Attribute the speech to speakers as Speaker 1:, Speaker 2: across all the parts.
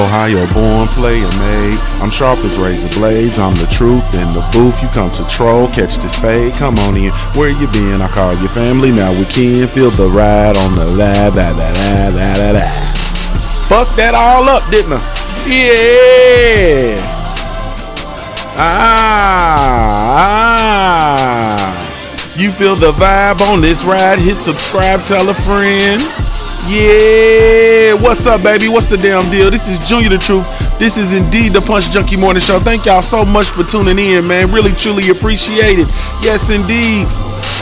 Speaker 1: Ohio born, player made. I'm sharp as razor blades. I'm the truth in the booth. You come to troll, catch this fade. Come on in. Where you been? I call your family. Now we can feel the ride on the lab. Fuck that all up, didn't I? Yeah. You feel the vibe on this ride? Hit subscribe, tell a friend. Yeah, what's up, baby? What's the damn deal? This is Junior the Truth. This is indeed the Punch Junkie Morning Show. Thank y'all so much for tuning in, man. Really, truly appreciate it. Yes, indeed.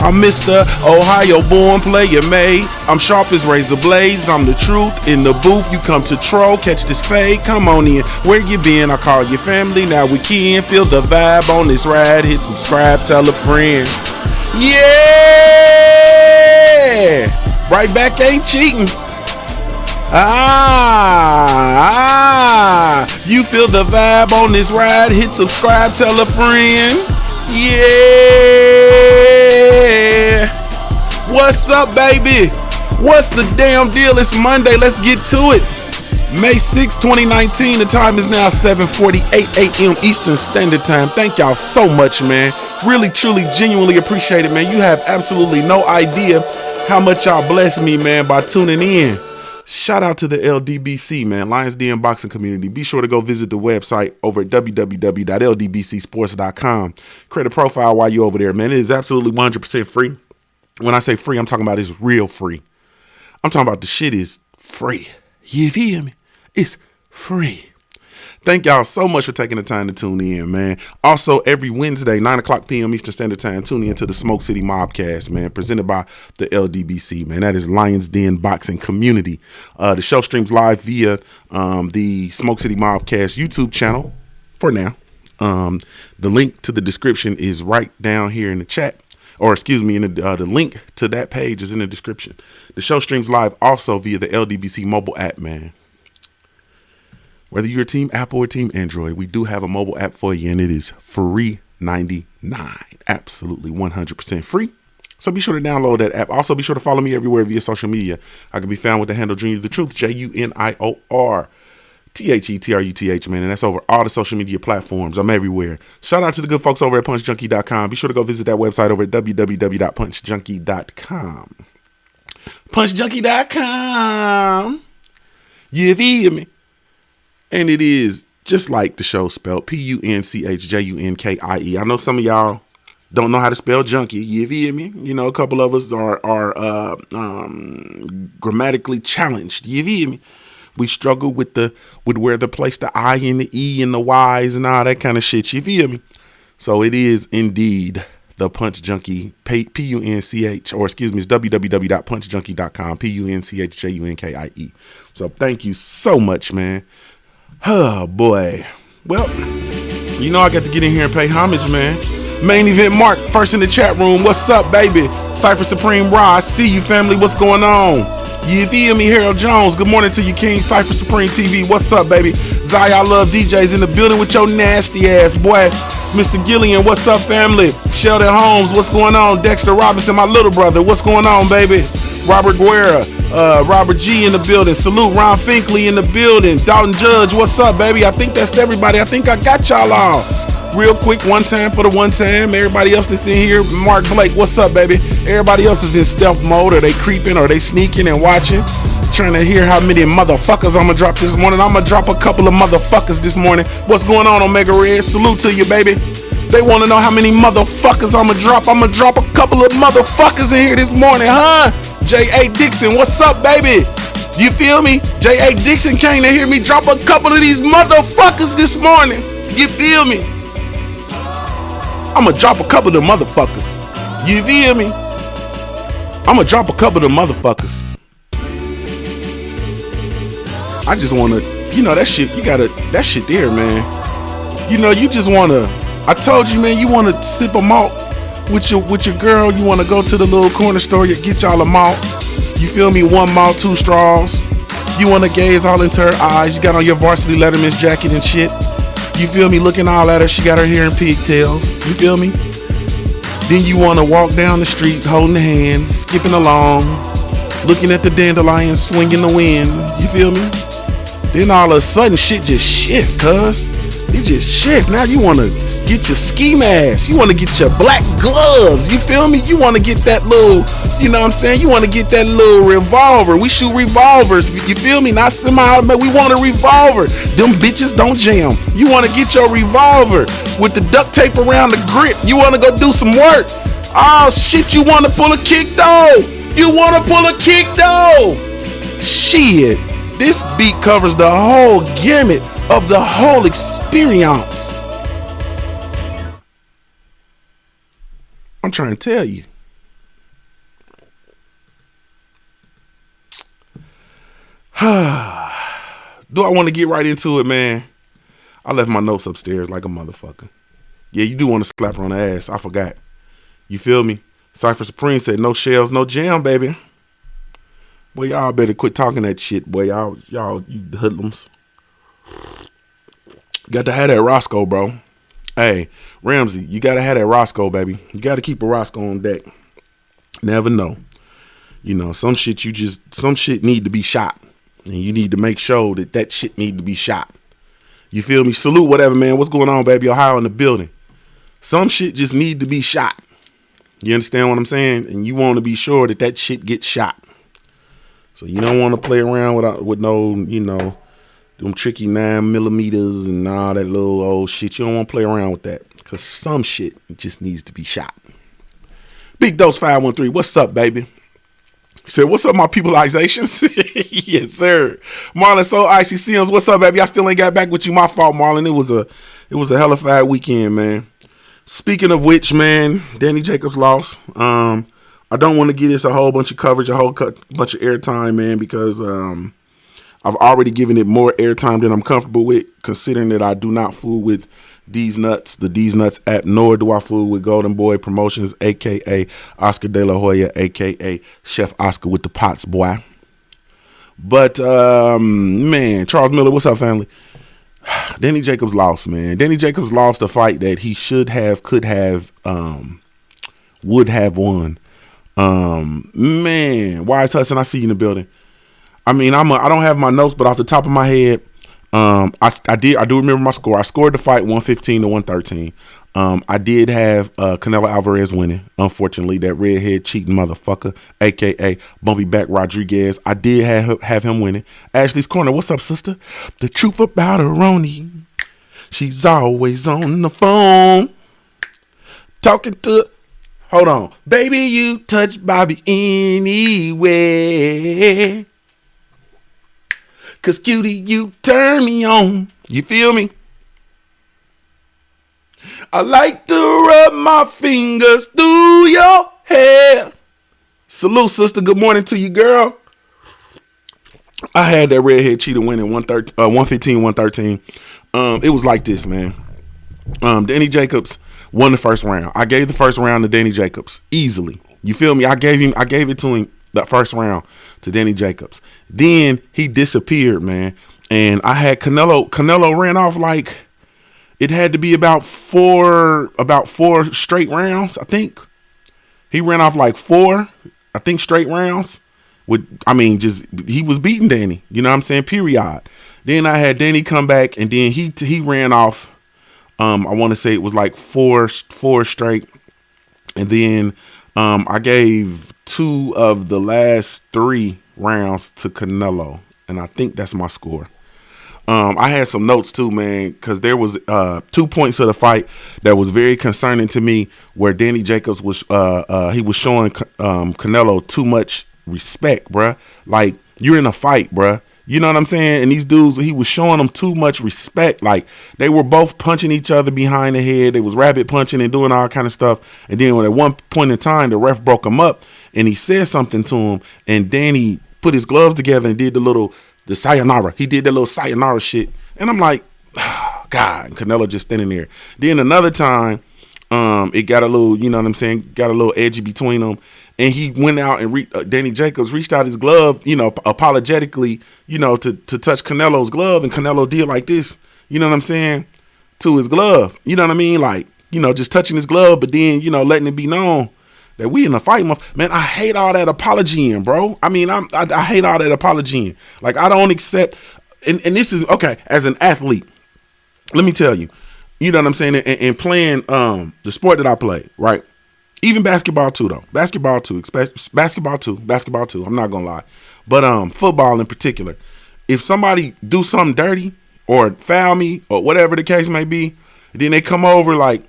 Speaker 1: I'm Mr. Ohio born, player made. I'm sharp as razor blades. I'm the truth in the booth. You come to troll, catch this fade. Come on in. Where you been? I call your family. Now we can feel the vibe on this ride. Hit subscribe, tell a friend. Yeah! Right back ain't cheating. You feel the vibe on this ride. Hit subscribe, tell a friend. Yeah! What's up, baby? What's the damn deal? It's Monday. Let's get to it. May 6, 2019. The time is now 7:48 a.m. Eastern Standard Time. Thank y'all so much, man. Really, truly, genuinely appreciate it, man. You have absolutely no idea how much y'all bless me, man, by tuning in. Shout out to the LDBC, man, Lions Den Boxing Community. Be sure to go visit the website over at www.ldbcsports.com. Create a profile while you're over there, man. It is absolutely 100% free. When I say free, I'm talking about it's real free. I'm talking about the shit is free. You feel me? It's free. Thank y'all so much for taking the time to tune in, man. Also, every Wednesday, 9 o'clock p.m. Eastern Standard Time, tune in to the Smoke City Mobcast, man, presented by the LDBC, man. That is Lions Den Boxing Community. The show streams live via the Smoke City Mobcast YouTube channel for now. The link to the description is right down here in the chat. Or excuse me, the link to that page is in the description. The show streams live also via the LDBC mobile app, man. Whether you're Team Apple or Team Android, we do have a mobile app for you, and it is free 99. Absolutely 100% free. So be sure to download that app. Also, be sure to follow me everywhere via social media. I can be found with the handle Junior the Truth, JUNIORTHETRUTH, man, and that's over all the social media platforms. I'm everywhere. Shout out to the good folks over at punchjunkie.com. Be sure to go visit that website over at www.punchjunkie.com. Punchjunkie.com. You feel me? And it is just like the show spelled PUNCHJUNKIE. I know some of y'all don't know how to spell junkie. You feel me? You know, a couple of us are grammatically challenged. You feel me? We struggle with where to place the I and the E and the Y's and all that kind of shit. You feel me? So it is indeed the Punch Junkie, PUNCH, or excuse me, it's www.punchjunkie.com, PUNCHJUNKIE. So thank you so much, man. Oh, boy. Well, you know I got to get in here and pay homage, man. Main Event Mark, first in the chat room. What's up, baby? Cypher Supreme Raw, I see you, family. What's going on? You feel me? Harold Jones, good morning to you, King. Cypher Supreme TV, what's up, baby? Zai, I love DJs in the building with your nasty ass, boy. Mr. Gillian, what's up, family? Sheldon Holmes, what's going on? Dexter Robinson, my little brother, what's going on, baby? Robert Guerra, Robert G in the building. Salute Ron Finkley in the building. Dalton Judge, what's up, baby? I think that's everybody. I think I got y'all all. Real quick, one time for the one time. Everybody else that's in here, Mark Blake, what's up, baby? Everybody else is in stealth mode. Are they creeping? Are they sneaking and watching? Trying to hear how many motherfuckers I'm gonna drop this morning. I'm gonna drop a couple of motherfuckers this morning. What's going on, Omega Red? Salute to you, baby. They want to know how many motherfuckers I'm gonna drop. I'm gonna drop a couple of motherfuckers in here this morning, huh? J.A. Dixon, what's up, baby? You feel me? J.A. Dixon came to hear me drop a couple of these motherfuckers this morning. You feel me? I'm gonna drop a couple of the motherfuckers. You feel me? I'm gonna drop a couple of the motherfuckers. I just wanna, you know, that shit, you gotta, that shit there, man. You know, you just wanna, I told you, man, you wanna sip a malt with your girl. You wanna go to the little corner store, you get y'all a malt. You feel me? One malt, 2 straws. You wanna gaze all into her eyes. You got on your varsity Letterman's jacket and shit. You feel me? Looking all at her. She got her hair in pigtails. You feel me? Then you want to walk down the street holding the hands, skipping along, looking at the dandelions swinging the wind. You feel me? Then all of a sudden shit just shift, cuz. It just shift. Now you want to get your ski mask. You want to get your black gloves. You feel me? You want to get that little, you know what I'm saying? You want to get that little revolver. We shoot revolvers. You feel me? Not semi-automatic. We want a revolver. Them bitches don't jam. You want to get your revolver with the duct tape around the grip. You want to go do some work. Oh, shit. You want to pull a kick, though. You want to pull a kick, though. Shit. This beat covers the whole gamut of the whole experience. I'm trying to tell you. Do I want to get right into it, man? I left my notes upstairs like a motherfucker. Yeah, you do want to slap her on the ass. I forgot. You feel me? Cypher Supreme said no shells, no jam, baby. Boy, y'all better quit talking that shit, boy. Y'all, you hoodlums. Got to have that Roscoe, bro. Hey, Ramsey, you got to have that Roscoe, baby. You got to keep a Roscoe on deck. Never know. You know, some shit need to be shot. And you need to make sure that shit need to be shot. You feel me? Salute whatever, man. What's going on, baby? Ohio in the building. Some shit just need to be shot. You understand what I'm saying? And you want to be sure that shit gets shot. So you don't want to play around with no, you know, them tricky 9mm and all that little old shit. You don't want to play around with that because some shit just needs to be shot. Big Dose 513, what's up, baby? He said, what's up, my peopleizations? Yes, sir. Marlon So Icy Sims, what's up, baby? I still ain't got back with you. My fault, Marlon. It was a hellified weekend, man. Speaking of which, man, Danny Jacobs lost. I don't want to give this a whole bunch of coverage, a whole bunch of airtime, man, because I've already given it more airtime than I'm comfortable with, considering that I do not fool with D's Nuts, the D's Nuts app, nor do I fool with Golden Boy Promotions, a.k.a. Oscar De La Hoya, a.k.a. Chef Oscar with the pots, boy. But, man, Charles Miller, what's up, family? Danny Jacobs lost, man. Danny Jacobs lost a fight that he should have, could have, would have won. Man, Wise Hudson, I see you in the building. I mean, I don't have my notes, but off the top of my head, I do remember my score. I scored the fight 115-113. I did have Canelo Alvarez winning. Unfortunately, that redhead cheating motherfucker, aka Bumpy Back Rodriguez. I did have him winning. Ashley's Corner, what's up, sister? The truth about Aroni. She's always on the phone, talking to. Hold on. Baby, you touch Bobby anyway. Cause cutie, you turn me on. You feel me? I like to rub my fingers through your hair. Salute, sister. Good morning to you, girl. I had that redhead cheater winning 115-113. It was like this, man. Danny Jacobs won the first round. I gave the first round to Danny Jacobs easily. You feel me? I gave it to him that first round to Danny Jacobs. Then he disappeared, man. And I had Canelo ran off like it had to be about four straight rounds, I think. He ran off like four, I think, straight rounds. He was beating Danny. You know what I'm saying? Period. Then I had Danny come back, and then he ran off. I want to say it was like four straight. And then I gave 2 of the last 3 rounds to Canelo. And I think that's my score. I had some notes too, man, because there was 2 points of the fight that was very concerning to me, where Danny Jacobs was he was showing Canelo too much respect, bruh. Like, you're in a fight, bruh. You know what I'm saying? And these dudes, he was showing them too much respect. Like, they were both punching each other behind the head. They was rabbit punching and doing all kind of stuff. And then at one point in time, the ref broke him up and he said something to him. And Danny put his gloves together and did the sayonara. He did that little sayonara shit. And I'm like, oh, God. And Canelo just standing there. Then another time, it got a little, you know what I'm saying, got a little edgy between them. And he went out and Danny Jacobs reached out his glove, you know, apologetically, you know, to touch Canelo's glove. And Canelo did like this, you know what I'm saying, to his glove. You know what I mean? Like, you know, just touching his glove, but then, you know, letting it be known that we in a fight. Man, I hate all that apologying, bro. I mean, I hate all that apologying. Like, I don't accept and this is okay, as an athlete, let me tell you, you know what I'm saying, and playing the sport that I play, right? Even basketball too, though. Basketball too. Basketball too. I'm not gonna lie, but football in particular. If somebody do something dirty or foul me or whatever the case may be, then they come over like,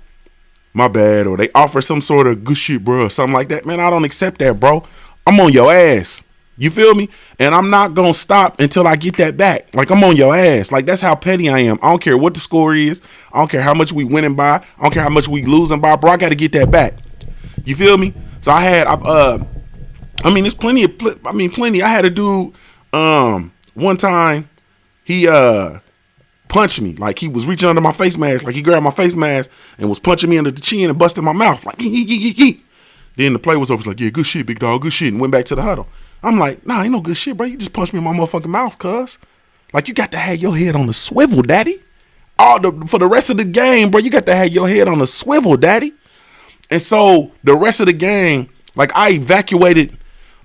Speaker 1: my bad, or they offer some sort of good shit, bro, or something like that. Man, I don't accept that, bro. I'm on your ass. You feel me? And I'm not gonna stop until I get that back. Like, I'm on your ass. Like, that's how petty I am. I don't care what the score is. I don't care how much we winning by. I don't care how much we losing by, bro. I got to get that back. You feel me? So I mean, there's plenty. I had a dude, one time, he, punched me. Like, he was reaching under my face mask. Like, he grabbed my face mask and was punching me under the chin and busting my mouth. Like, Then the play was over. He's like, yeah, good shit, big dog, good shit. And went back to the huddle. I'm like, nah, ain't no good shit, bro. You just punched me in my motherfucking mouth, cuz. Like, you got to have your head on the swivel, daddy. For the rest of the game, bro, you got to have your head on the swivel, daddy. And so the rest of the game, like, I evacuated,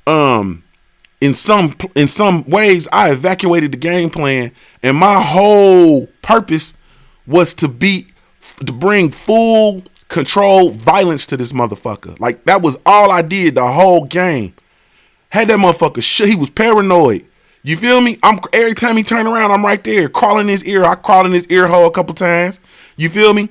Speaker 1: in some ways, I evacuated the game plan, and my whole purpose was to bring full control violence to this motherfucker. Like, that was all I did the whole game. Had that motherfucker shit. He was paranoid. You feel me? Every time he turned around, I'm right there, crawling in his ear. I crawled in his ear hole a couple times. You feel me?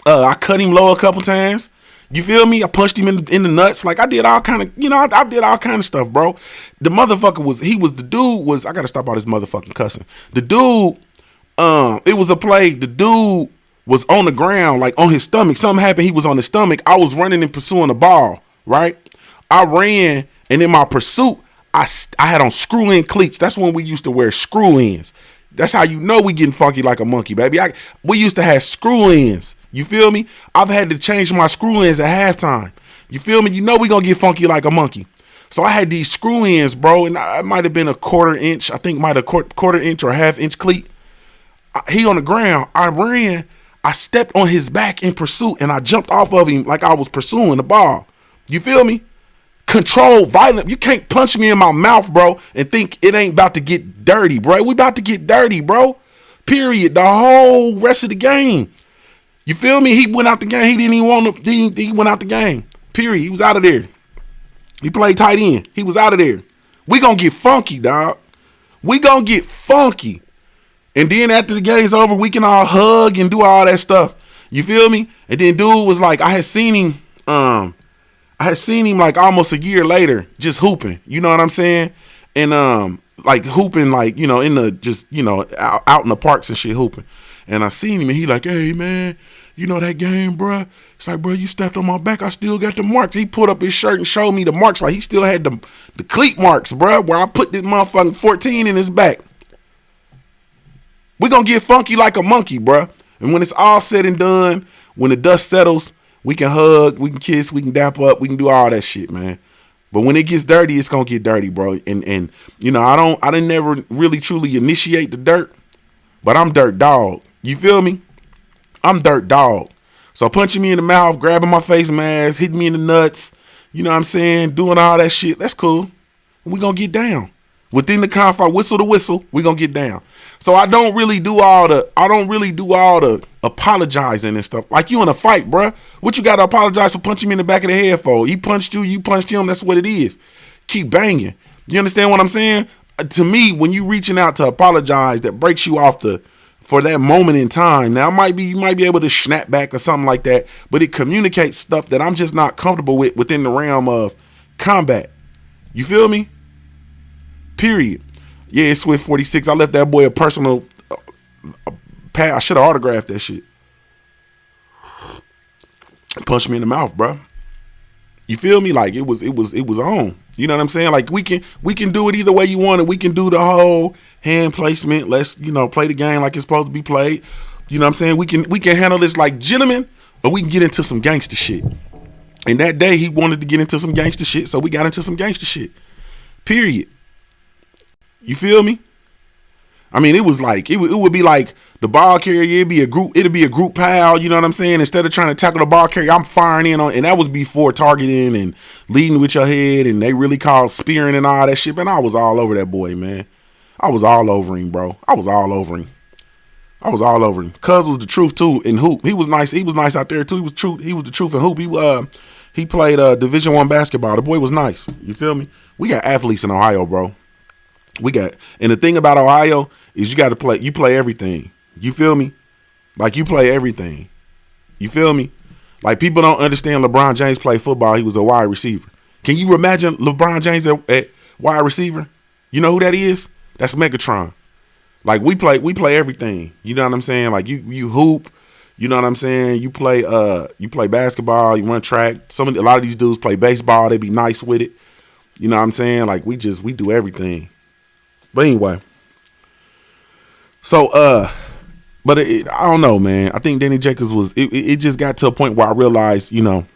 Speaker 1: I cut him low a couple times. You feel me? I punched him in the nuts. Like, I did all kind of, I did all kind of stuff, bro. The motherfucker I got to stop all this motherfucking cussing. The dude, it was a play. The dude was on the ground, like on his stomach. Something happened. He was on his stomach. I was running and pursuing the ball, right? I ran, and in my pursuit, I had on screw-in cleats. That's when we used to wear screw-ins. That's how you know we getting funky like a monkey, baby. We used to have screw-ins. You feel me? I've had to change my screw-ins at halftime. You feel me? You know we gonna get funky like a monkey. So I had these screw-ins, bro, and it might have been a quarter inch. I think might have quarter inch or half inch cleat. He on the ground. I ran. I stepped on his back in pursuit, and I jumped off of him like I was pursuing the ball. You feel me? Control, violent. You can't punch me in my mouth, bro, and think it ain't about to get dirty, bro. We about to get dirty, bro. Period. The whole rest of the game. You feel me? He went out the game. He didn't even want to. He went out the game. Period. He was out of there. He played tight end. He was out of there. We gonna get funky, dog. We gonna get funky. And then after the game's over, we can all hug and do all that stuff. You feel me? And then dude was like, I had seen him like almost a year later, just hooping. You know what I'm saying? And like hooping, like, in the just, out in the parks and shit hooping. And I seen him, and he like, hey man, that game, bruh? It's like, bro, you stepped on my back. I still got the marks. He pulled up his shirt and showed me the marks. Like, he still had the cleat marks, bruh, where I put this motherfucking 14 in his back. We gonna get funky like a monkey, bruh. And when it's all said and done, when the dust settles, we can hug, we can kiss, we can dap up, we can do all that shit, man. But when it gets dirty, it's gonna get dirty, bro. And I didn't never really truly initiate the dirt, but I'm dirt dog. You feel me? I'm dirt dog. So punching me in the mouth, grabbing my face mask, hitting me in the nuts, you know what I'm saying, doing all that shit, that's cool. We gonna get down. Within the confine, whistle to whistle, we gonna get down. So I don't really do all the apologizing and stuff. Like, you in a fight, bruh. What you gotta apologize for punching me in the back of the head for? He punched you, you punched him, that's what it is. Keep banging. You understand what I'm saying? To me, when you reaching out to apologize, that breaks you off for that moment in time. Now, you might be able to snap back or something like that, but it communicates stuff that I'm just not comfortable with within the realm of combat. You feel me? Period. Yeah, it's Swift 46. I left that boy a personal pad. I should have autographed that shit. Punched me in the mouth, bro. You feel me? Like, it was on. You know what I'm saying? Like, we can do it either way you want it. We can do the whole hand placement. Let's, play the game like it's supposed to be played. You know what I'm saying? We can handle this like gentlemen, or we can get into some gangster shit. And that day he wanted to get into some gangster shit, so we got into some gangster shit. Period. You feel me? I mean, it was like, it would be like the ball carrier, it'd be a group pile, you know what I'm saying? Instead of trying to tackle the ball carrier, I'm firing in on, and that was before targeting and leading with your head, and they really called spearing and all that shit, man. I was all over that boy, man. I was all over him, bro. I was all over him. I was all over him. Cuz was the truth too in hoop. He was nice. He was nice out there too. He was true. He was the truth in hoop. He played Division I basketball. The boy was nice. You feel me? We got athletes in Ohio, bro. And the thing about Ohio is you got to play. You play everything. You feel me? Like you play everything. You feel me? Like people don't understand. LeBron James played football. He was a wide receiver. Can you imagine LeBron James at wide receiver? You know who that is? That's Megatron. Like we play everything. You know what I'm saying? Like you hoop. You know what I'm saying? You play basketball. You run track. A lot of these dudes play baseball. They be nice with it. You know what I'm saying? Like we do everything. But anyway, so but I don't know, man. I think Danny Jacobs it just got to a point where I realized, you know,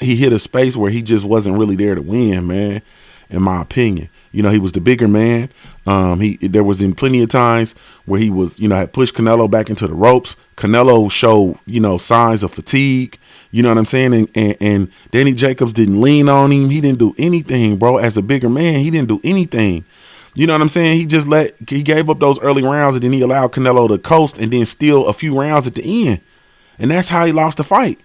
Speaker 1: he hit a space where he just wasn't really there to win, man. In my opinion, you know, he was the bigger man. There was in plenty of times where he was, you know, had pushed Canelo back into the ropes. Canelo showed, you know, signs of fatigue. You know what I'm saying? And Danny Jacobs didn't lean on him. He didn't do anything, bro. As a bigger man, he didn't do anything. You know what I'm saying? He gave up those early rounds and then he allowed Canelo to coast and then steal a few rounds at the end. And that's how he lost the fight.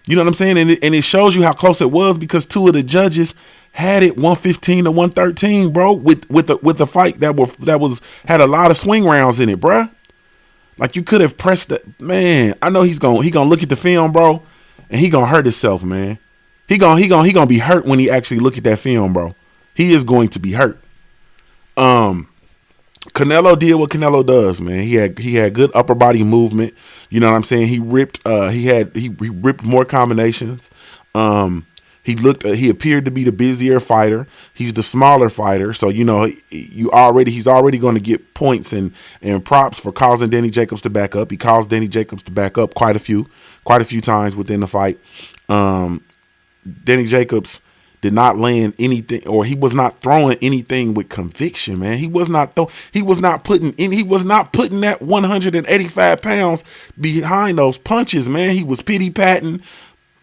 Speaker 1: You know what I'm saying? And it shows you how close it was because two of the judges had it 115 to 113, bro, with the fight that had a lot of swing rounds in it, bro. Like you could have pressed it, man. I know he gonna look at the film, bro, and he gonna hurt himself, man. He gonna be hurt when he actually look at that film, bro. He is going to be hurt. Canelo did what Canelo does, man. He had good upper body movement. You know what I'm saying? He ripped he ripped more combinations. He appeared to be the busier fighter. He's the smaller fighter. So, you know, he's already going to get points and props for causing Danny Jacobs to back up. He caused Danny Jacobs to back up quite a few times within the fight. Danny Jacobs did not land anything, or he was not throwing anything with conviction, man. He was not putting that 185 pounds behind those punches, man. He was pity-patting,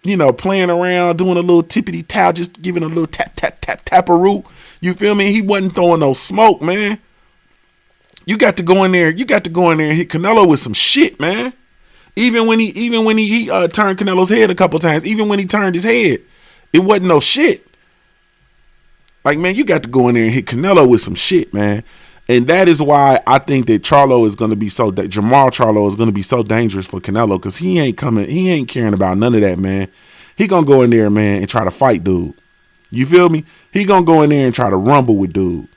Speaker 1: you know, playing around, doing a little tippity-tap, just giving a little tap-a-root. You feel me? He wasn't throwing no smoke, man. You got to go in there and hit Canelo with some shit, man. Even when he turned Canelo's head a couple times, even when he turned his head, it wasn't no shit. Like, man, you got to go in there and hit Canelo with some shit, man. And that is why I think that Jamal Charlo is going to be so dangerous for Canelo, because he ain't caring about none of that, man. He going to go in there, man, and try to fight dude. You feel me? He going to go in there and try to rumble with dude.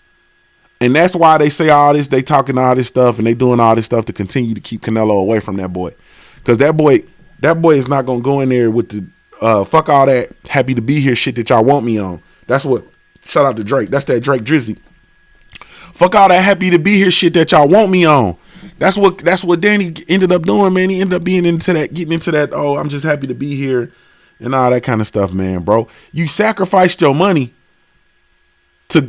Speaker 1: And that's why they say all this, they talking all this stuff, and they doing all this stuff to continue to keep Canelo away from that boy. Because that boy is not going to go in there with the fuck all that happy to be here shit that y'all want me on. That's what, shout out to Drake. That's that Drake Drizzy. Fuck all that happy to be here shit that y'all want me on. That's what Danny ended up doing, man. He ended up getting into that, oh, I'm just happy to be here and all that kind of stuff, man, bro. You sacrificed your money to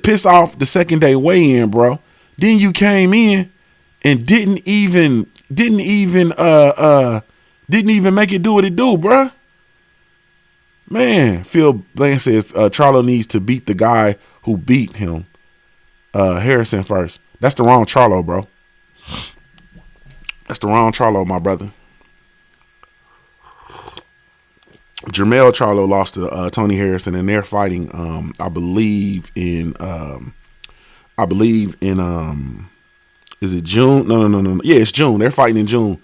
Speaker 1: piss off the second day weigh-in, bro. Then you came in and didn't even make it do what it do, bro. Man, Phil Bland says Charlo needs to beat the guy who beat him, Harrison, first. That's the wrong Charlo, bro. That's the wrong Charlo, my brother. Jermell Charlo lost to Tony Harrison, and they're fighting. I believe in. Is it June? No. Yeah, it's June. They're fighting in June.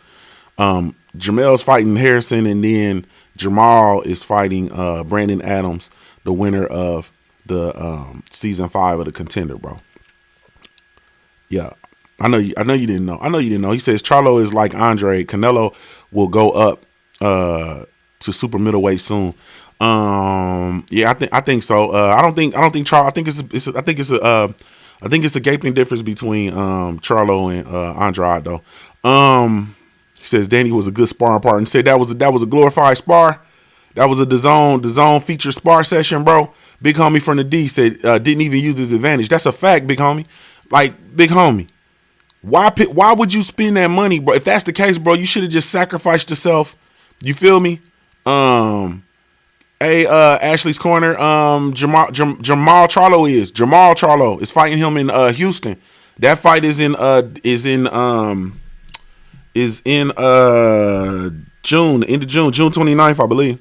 Speaker 1: Jermell's fighting Harrison, and then Jamal is fighting Brandon Adams, the winner of the season 5 of The Contender, bro. Yeah, I know you didn't know. He says Charlo is like Andre. Canelo will go up to super middleweight soon. Yeah, I think so. I don't think Charlo. I think it's a gaping difference between Charlo and Andrade, though. He says Danny was a good sparring partner. He said that was a glorified spar. That was a DAZN feature spar session, bro. Big homie from the D said didn't even use his advantage. That's a fact, big homie. Like, big homie, why would you spend that money, bro? If that's the case, bro, you should have just sacrificed yourself. You feel me? Hey, Ashley's Corner. Jamal Charlo is fighting him in Houston. That fight is in June, end of June 29th, I believe.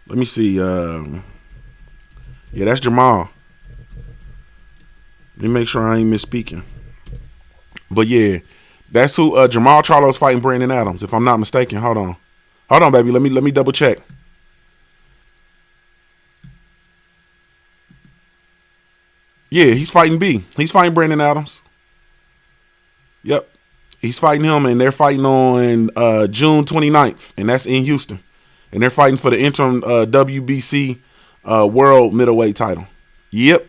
Speaker 1: Let me see. Yeah, that's Jamal. Let me make sure I ain't misspeaking. But yeah, that's who Jamal Charlo's fighting Brandon Adams, if I'm not mistaken. Hold on, baby. Let me double check. Yeah, he's fighting B. He's fighting Brandon Adams. Yep. He's fighting him, and they're fighting on June 29th, and that's in Houston. And they're fighting for the interim WBC world middleweight title. Yep.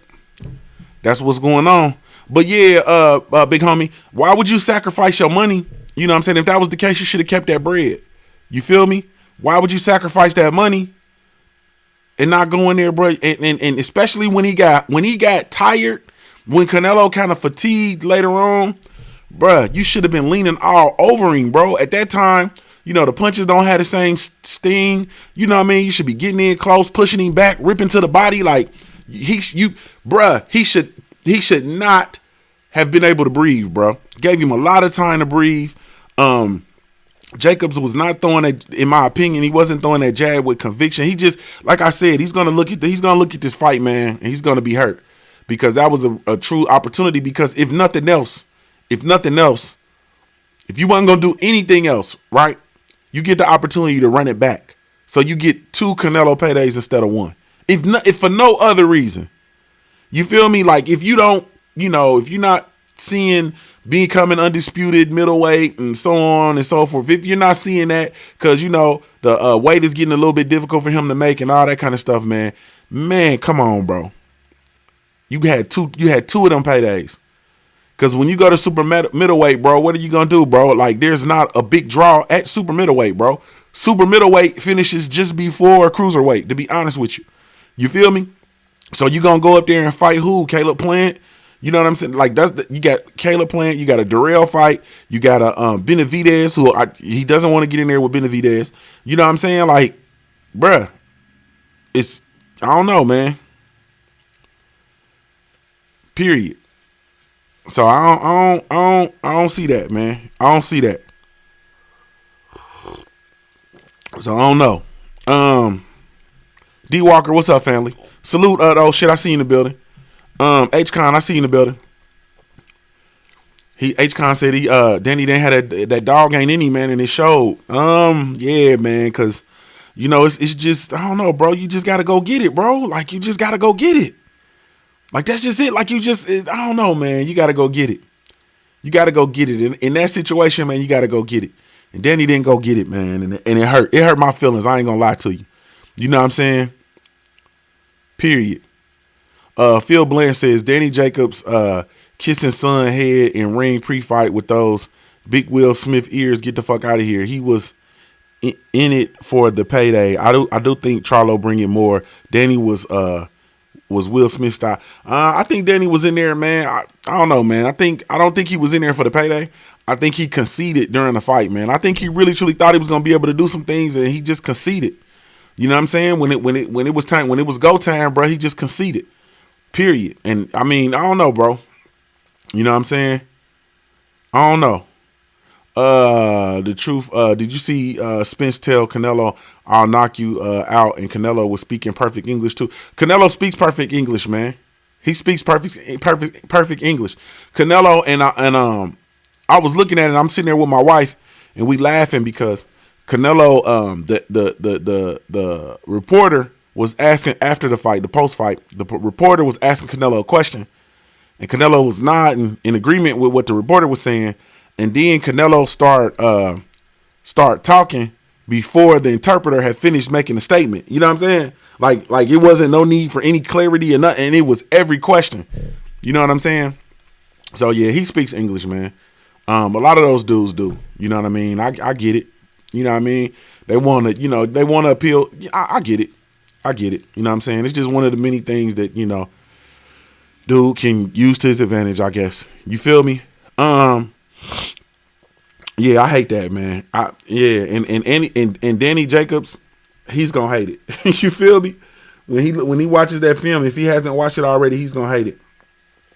Speaker 1: That's what's going on. But yeah, big homie, why would you sacrifice your money? You know what I'm saying? If that was the case, you should have kept that bread. You feel me? Why would you sacrifice that money and not go in there, bro? And especially when he got tired, when Canelo kind of fatigued later on, bruh, you should have been leaning all over him, bro. At that time, you know, the punches don't have the same sting. You know what I mean? You should be getting in close, pushing him back, ripping to the body. Like, he should not have been able to breathe, bro. Gave him a lot of time to breathe. Jacobs was not throwing that, in my opinion, he wasn't throwing that jab with conviction. He just, like I said, he's gonna look at this fight, man, and he's gonna be hurt. Because that was a true opportunity. Because if nothing else, if you wasn't gonna do anything else, right? You get the opportunity to run it back. So you get 2 Canelo paydays instead of 1. If for no other reason. You feel me? Like, if you don't, you know, if you're not seeing becoming undisputed middleweight and so on and so forth, if you're not seeing that, because, you know, the weight is getting a little bit difficult for him to make and all that kind of stuff, man, come on, bro. You had two of them paydays. Because when you go to super middleweight, bro, what are you going to do, bro? Like, there's not a big draw at super middleweight, bro. Super middleweight finishes just before cruiserweight, to be honest with you. You feel me? So you going to go up there and fight who? Caleb Plant? You know what I'm saying? Like, you got Caleb Plant, you got a Darrell fight, you got a Benavidez, who he doesn't want to get in there with Benavidez. You know what I'm saying? Like, bruh, I don't know, man. Period. So I don't see that, man. I don't see that. So I don't know. D Walker, what's up, family? Salute. Oh shit, I see you in the building. H Con, I see you in the building. H Con said Danny didn't have that dog ain't any, man, and it showed. Yeah, man, cause you know it's just, I don't know, bro. You just gotta go get it, bro. Like, you just gotta go get it. Like, that's just it. Like, I don't know, man. You got to go get it. You got to go get it. In that situation, man, you got to go get it. And Danny didn't go get it, man. And it hurt. It hurt my feelings. I ain't going to lie to you. You know what I'm saying? Period. Phil Bland says, Danny Jacobs kissing son head in ring pre-fight with those big Will Smith ears. Get the fuck out of here. He was in it for the payday. I do think Charlo bring it more. Danny was Will Smith style. I think Danny was in there, man. I don't know, man. I don't think he was in there for the payday. I think he conceded during the fight, man. I think he really truly thought he was gonna be able to do some things, and he just conceded. You know what I'm saying? When it was time, when it was go time, bro, he just conceded. Period. And I mean, I don't know, bro. You know what I'm saying? I don't know. The truth. Did you see Spence tell Canelo, "I'll knock you out"? And Canelo was speaking perfect English too. Canelo speaks perfect English, man. He speaks perfect English. Canelo and I was looking at it. I'm sitting there with my wife, and we laughing because Canelo, the reporter was asking after the fight, the post fight. The reporter was asking Canelo a question, and Canelo was nodding in agreement with what the reporter was saying. And then Canelo start talking before the interpreter had finished making a statement. You know what I'm saying? Like it wasn't no need for any clarity or nothing. And it was every question. You know what I'm saying? So yeah, he speaks English, man. A lot of those dudes do. You know what I mean? I get it. You know what I mean? They want to appeal. I get it. I get it. You know what I'm saying? It's just one of the many things that, you know, dude can use to his advantage, I guess. You feel me? Yeah, I hate that, man. And Danny Jacobs, he's gonna hate it. You feel me? When he watches that film, if he hasn't watched it already, he's gonna hate it.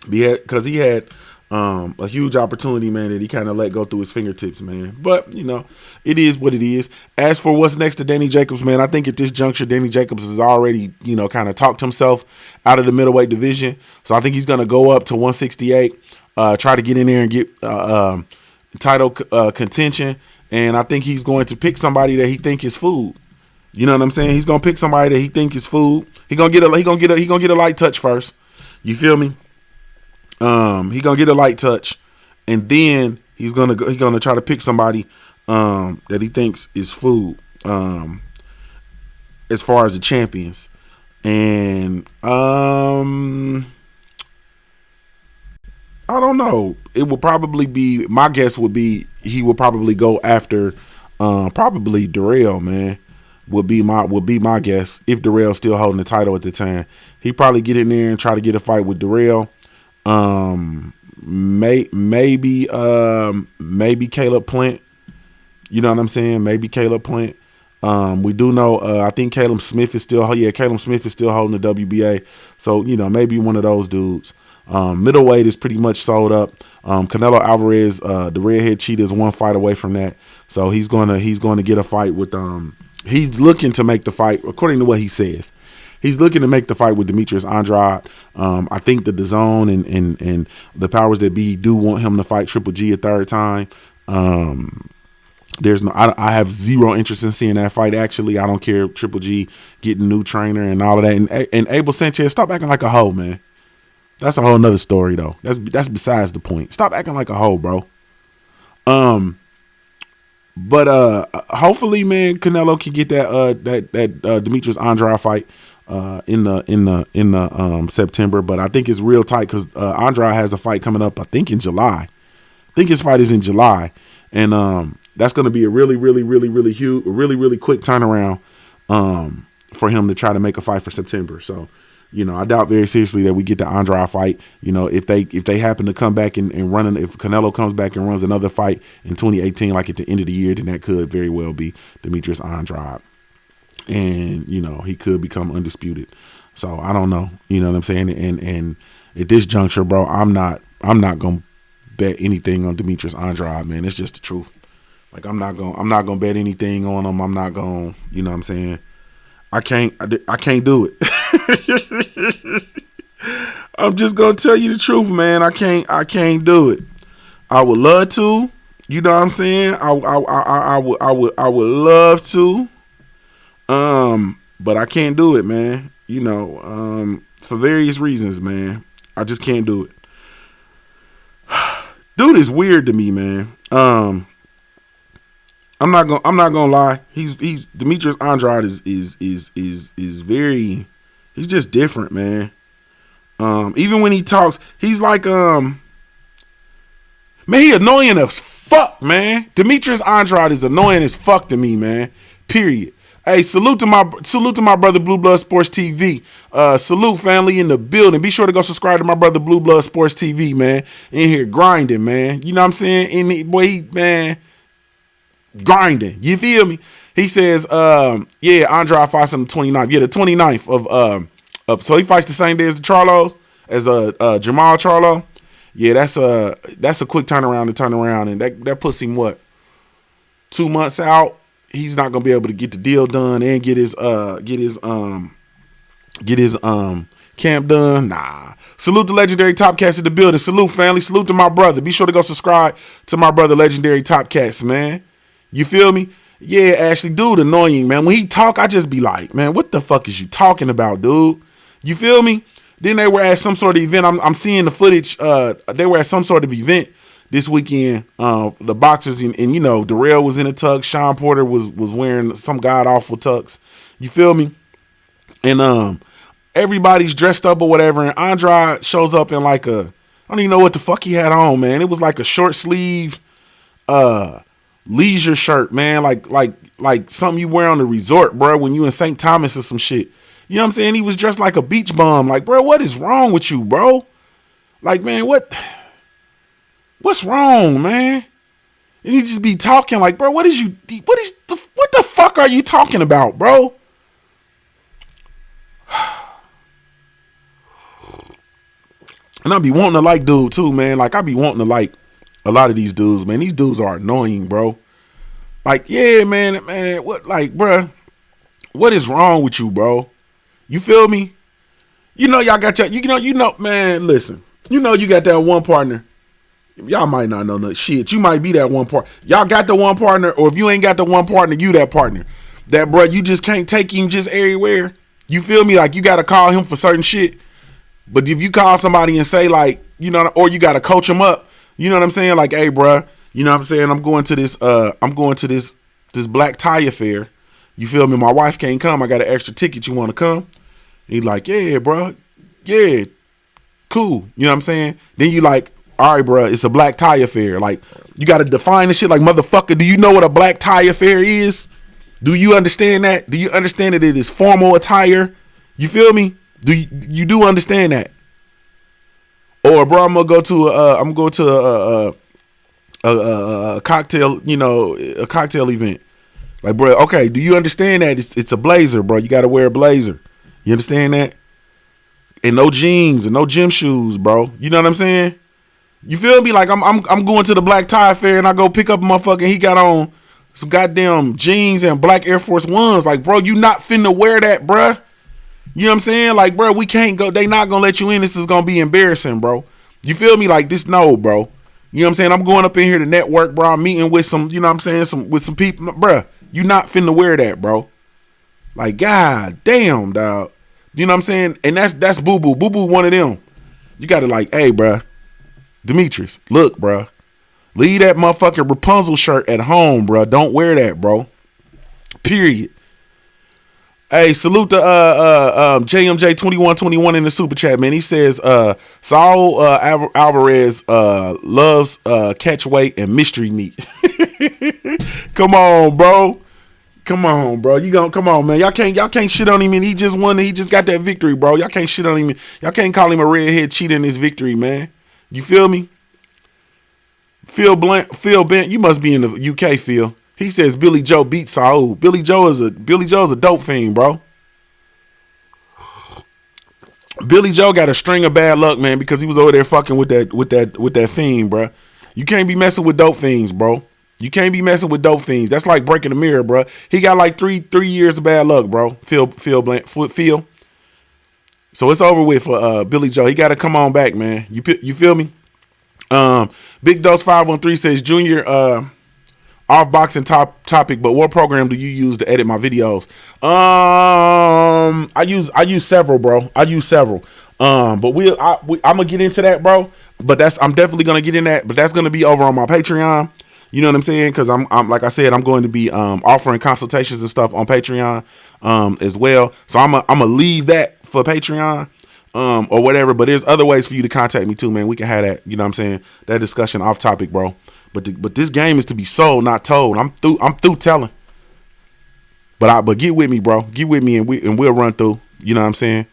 Speaker 1: Because he had a huge opportunity, man, that he kind of let go through his fingertips, man. But, you know, it is what it is. As for what's next to Danny Jacobs, man, I think at this juncture, Danny Jacobs has already, you know, kind of talked himself out of the middleweight division. So I think he's going to go up to 168, try to get in there and get title contention. And I think he's going to pick somebody that he think is food. You know what I'm saying? He's going to pick somebody that he think is food. He going to get a light touch first. You feel me? He gonna get a light touch, and then he's gonna try to pick somebody that he thinks is food as far as the champions. And I don't know. It will probably be, my guess would be he will probably go after probably Darrell, man. Would be my guess if Darrell's still holding the title at the time. He probably get in there and try to get a fight with Darrell. Maybe Caleb Plant. You know what I'm saying? Maybe Caleb Plant. We do know. I think Caleb Smith is still holding the WBA. So you know, maybe one of those dudes. Middleweight is pretty much sold up. Canelo Alvarez, the redhead cheetah, is one fight away from that. So he's gonna get a fight with. He's looking to make the fight according to what he says. He's looking to make the fight with Demetrius Andrade. I think the DAZN and the powers that be do want him to fight Triple G a third time. I have zero interest in seeing that fight. Actually, I don't care if Triple G getting a new trainer and all of that. And Abel Sanchez, stop acting like a hoe, man. That's a whole nother story though. That's besides the point. Stop acting like a hoe, bro. But hopefully, man, Canelo can get that Demetrius Andrade fight in the September. But I think it's real tight because Andrade has a fight coming up, I think in July. I think his fight is in July, and that's going to be a really huge, really quick turnaround for him to try to make a fight for September. So, you know, I doubt very seriously that we get the Andrade fight. You know, if they happen to come back and run, if Canelo comes back and runs another fight in 2018, like at the end of the year, then that could very well be Demetrius Andrade. And, you know, he could become undisputed. So I don't know. You know what I'm saying? And at this juncture, bro, I'm not gonna bet anything on Demetrius Andrade, man. It's just the truth. Like I'm not gonna bet anything on him. I'm not gonna, you know what I'm saying? I can't do it. I'm just gonna tell you the truth, man. I can't do it. I would love to, you know what I'm saying? I would love to. But I can't do it, man. You know, for various reasons, man. I just can't do it. Dude is weird to me, man. I'm not gonna lie. He's Demetrius Andrade is very, he's just different, man. Even when he talks, he's like man, he annoying as fuck, man. Demetrius Andrade is annoying as fuck to me, man. Period. Hey, salute to my brother Blue Blood Sports TV. Salute family in the building. Be sure to go subscribe to my brother Blue Blood Sports TV, man. In here grinding, man. You know what I'm saying? Man, grinding. You feel me? He says, yeah, Andrade fights on the 29th. Yeah, the 29th of so he fights the same day as the Charlos, as Jamal Charlo. Yeah, that's a quick turnaround to turn around, and that puts him what, 2 months out. He's not gonna be able to get the deal done and get his camp done. Nah. Salute the legendary Top Cats in the building. Salute family. Salute to my brother. Be sure to go subscribe to my brother legendary Top Cats, man. You feel me? Yeah, Ashley, dude, annoying, man. When he talk, I just be like, man, what the fuck is you talking about, dude? You feel me? Then they were at some sort of event. I'm seeing the footage. They were at some sort of event this weekend. The boxers and you know, Darrell was in a tux. Sean Porter was wearing some god awful tux. You feel me? And everybody's dressed up or whatever. And Andrade shows up in like I don't even know what the fuck he had on, man. It was like a short sleeve leisure shirt, man. Like something you wear on the resort, bro, when you in St. Thomas or some shit. You know what I'm saying? He was dressed like a beach bum. Like, bro, what is wrong with you, bro? Like, man, what's wrong, man? And he just be talking like, bro, what the fuck are you talking about, bro? And I be wanting to like dude too, man. Like I be wanting to like a lot of these dudes, man. These dudes are annoying, bro. Like, yeah, man, what, like, bruh, what is wrong with you, bro? You feel me? You know, y'all got your, man, listen. You know, you got that one partner. Y'all might not know nothing. Shit, you might be that one partner. Y'all got the one partner, or if you ain't got the one partner, you that partner. That, bruh, you just can't take him just everywhere. You feel me? Like, you got to call him for certain shit. But if you call somebody and say, like, you know, or you got to coach them up, you know what I'm saying? Like, hey, bruh, you know what I'm saying? I'm going to this black tie affair. You feel me? My wife can't come. I got an extra ticket. You want to come? He like, yeah, bro. Yeah, cool. You know what I'm saying? Then you like, all right, bro, it's a black tie affair. Like, you got to define the shit. Like, motherfucker, do you know what a black tie affair is? Do you understand that? Do you understand that it is formal attire? You feel me? Do you do understand that? Or, bro, I'm gonna go to a cocktail, you know, a cocktail event. Like, bro, okay, do you understand that it's a blazer, bro? You got to wear a blazer. You understand that? And no jeans and no gym shoes, bro. You know what I'm saying? You feel me? Like I'm going to the black tie fair and I go pick up a motherfucker. He got on some goddamn jeans and black Air Force Ones. Like, bro, you not finna wear that, bro. You know what I'm saying? Like, bro, we can't go. They not gonna let you in. This is gonna be embarrassing, bro. You feel me? Like this, no, bro. You know what I'm saying? I'm going up in here to network, bro. I'm meeting with some, you know what I'm saying, with some people, bro. You not finna wear that, bro. Like, god damn, dog. You know what I'm saying? And that's Boo Boo. Boo Boo one of them. You gotta like, hey, bro, Demetrius, look, bro. Leave that motherfucking Rapunzel shirt at home, bro. Don't wear that, bro. Period. Hey, salute to JMJ2121 in the super chat, man. He says Saul Alvarez loves catch weight and mystery meat. Come on, bro. Come on, bro. Come on, man. Y'all can't shit on him, and he just won. He just got that victory, bro. Y'all can't shit on him. Y'all can't call him a redhead cheater in his victory, man. You feel me? Phil Bent, you must be in the UK, Phil. He says Billy Joe beat Saul. Billy Joe is a dope fiend, bro. Billy Joe got a string of bad luck, man, because he was over there fucking with that fiend, bro. You can't be messing with dope fiends, bro. You can't be messing with dope fiends. That's like breaking the mirror, bro. He got like three years of bad luck, bro. Phil. So it's over with for Billy Joe. He got to come on back, man. You feel me? Big Dose 513 says Junior off boxing topic, but what program do you use to edit my videos? I use several, bro. I use several. But I'm gonna get into that, bro. But I'm definitely gonna get in that. But that's gonna be over on my Patreon. You know what I'm saying? Because I'm like I said, I'm going to be offering consultations and stuff on Patreon as well. So I'm gonna leave that for Patreon. Or whatever, but there's other ways for you to contact me too, man. We can have that, you know what I'm saying, that discussion off topic, bro. But this game is to be sold, not told. I'm through telling. But get with me, bro. Get with me and we'll run through. You know what I'm saying?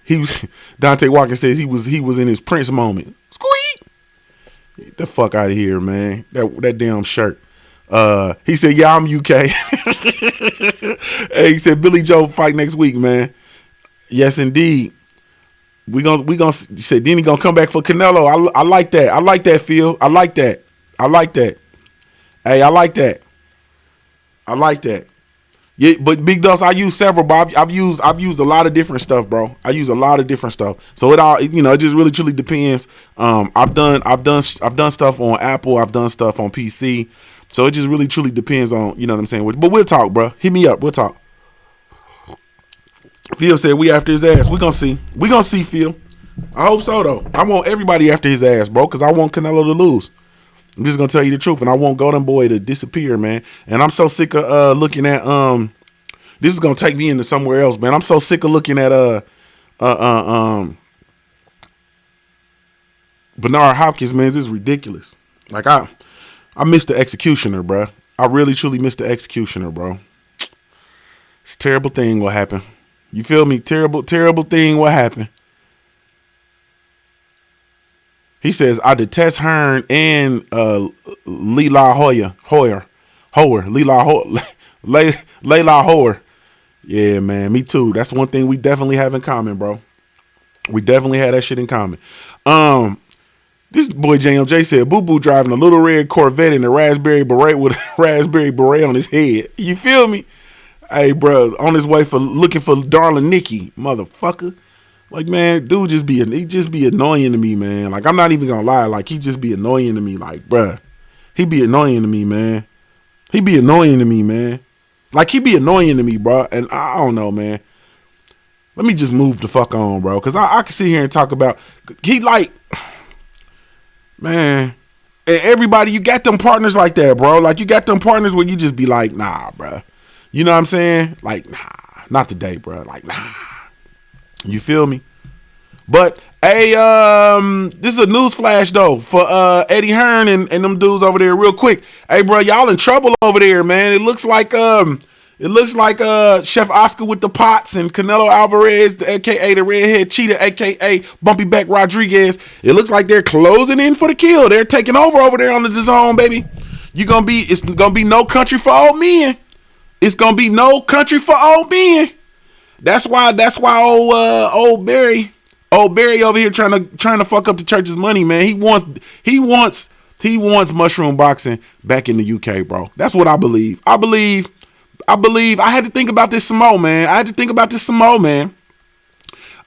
Speaker 1: He was Dante Walker says he was in his Prince moment. Squeak! Get the fuck out of here, man. That damn shirt. He said, yeah, I'm UK. Hey, he said Billy Joe fight next week, man. Yes, indeed. We gonna he said then he gonna come back for Canelo. I like that. I like that, Phil. I like that. Hey, I like that. Yeah, but Big Dust, I use several, bro. I've used a lot of different stuff, bro. I use a lot of different stuff. So it all, you know, it just really truly depends. I've done stuff on Apple. I've done stuff on PC. So it just really truly depends on, you know what I'm saying. But we'll talk, bro. Hit me up. We'll talk. Phil said we after his ass. We gonna see, Phil. I hope so, though. I want everybody after his ass, bro, because I want Canelo to lose. I'm just gonna tell you the truth, and I want Golden Boy to disappear, man. And I'm so sick of looking at this is gonna take me into somewhere else, man. I'm so sick of looking at Bernard Hopkins, man. This is ridiculous. Like I miss the executioner, bro. I really truly miss the executioner, bro. It's a terrible thing what happened. You feel me? Terrible thing what happened. He says, I detest Hearn and Leila Hoyer. Layla Hoyer. Yeah, man, me too. That's one thing we definitely have in common, bro. We definitely had that shit in common. This boy JMJ said Boo Boo driving a little red Corvette in a raspberry beret with a raspberry beret on his head. You feel me? Hey, bro, on his way for looking for darling Nikki, motherfucker. Like, man, dude he just be annoying to me, man. Like, I'm not even gonna lie. Like, he just be annoying to me. Like, bruh, he be annoying to me, man. He be annoying to me, man. Like, he be annoying to me, bro. And I don't know, man. Let me just move the fuck on, bro. Because I can sit here and talk about, he like, man, and everybody, you got them partners like that, bro. Like, you got them partners where you just be like, nah, bro. You know what I'm saying? Like, nah, not today, bro. Like, nah. You feel me? But, hey, this is a news flash, though, for Eddie Hearn and them dudes over there real quick. Hey, bro, y'all in trouble over there, man. It looks like Chef Oscar with the pots and Canelo Alvarez, a.k.a. the redhead cheetah, a.k.a. Bumpy Back Rodriguez. It looks like they're closing in for the kill. They're taking over there on the DAZN, baby. It's gonna be no country for old men. It's gonna be no country for old men. That's why old Barry over here trying to fuck up the church's money, man. He wants mushroom boxing back in the UK, bro. That's what I believe. I had to think about this some more, man. I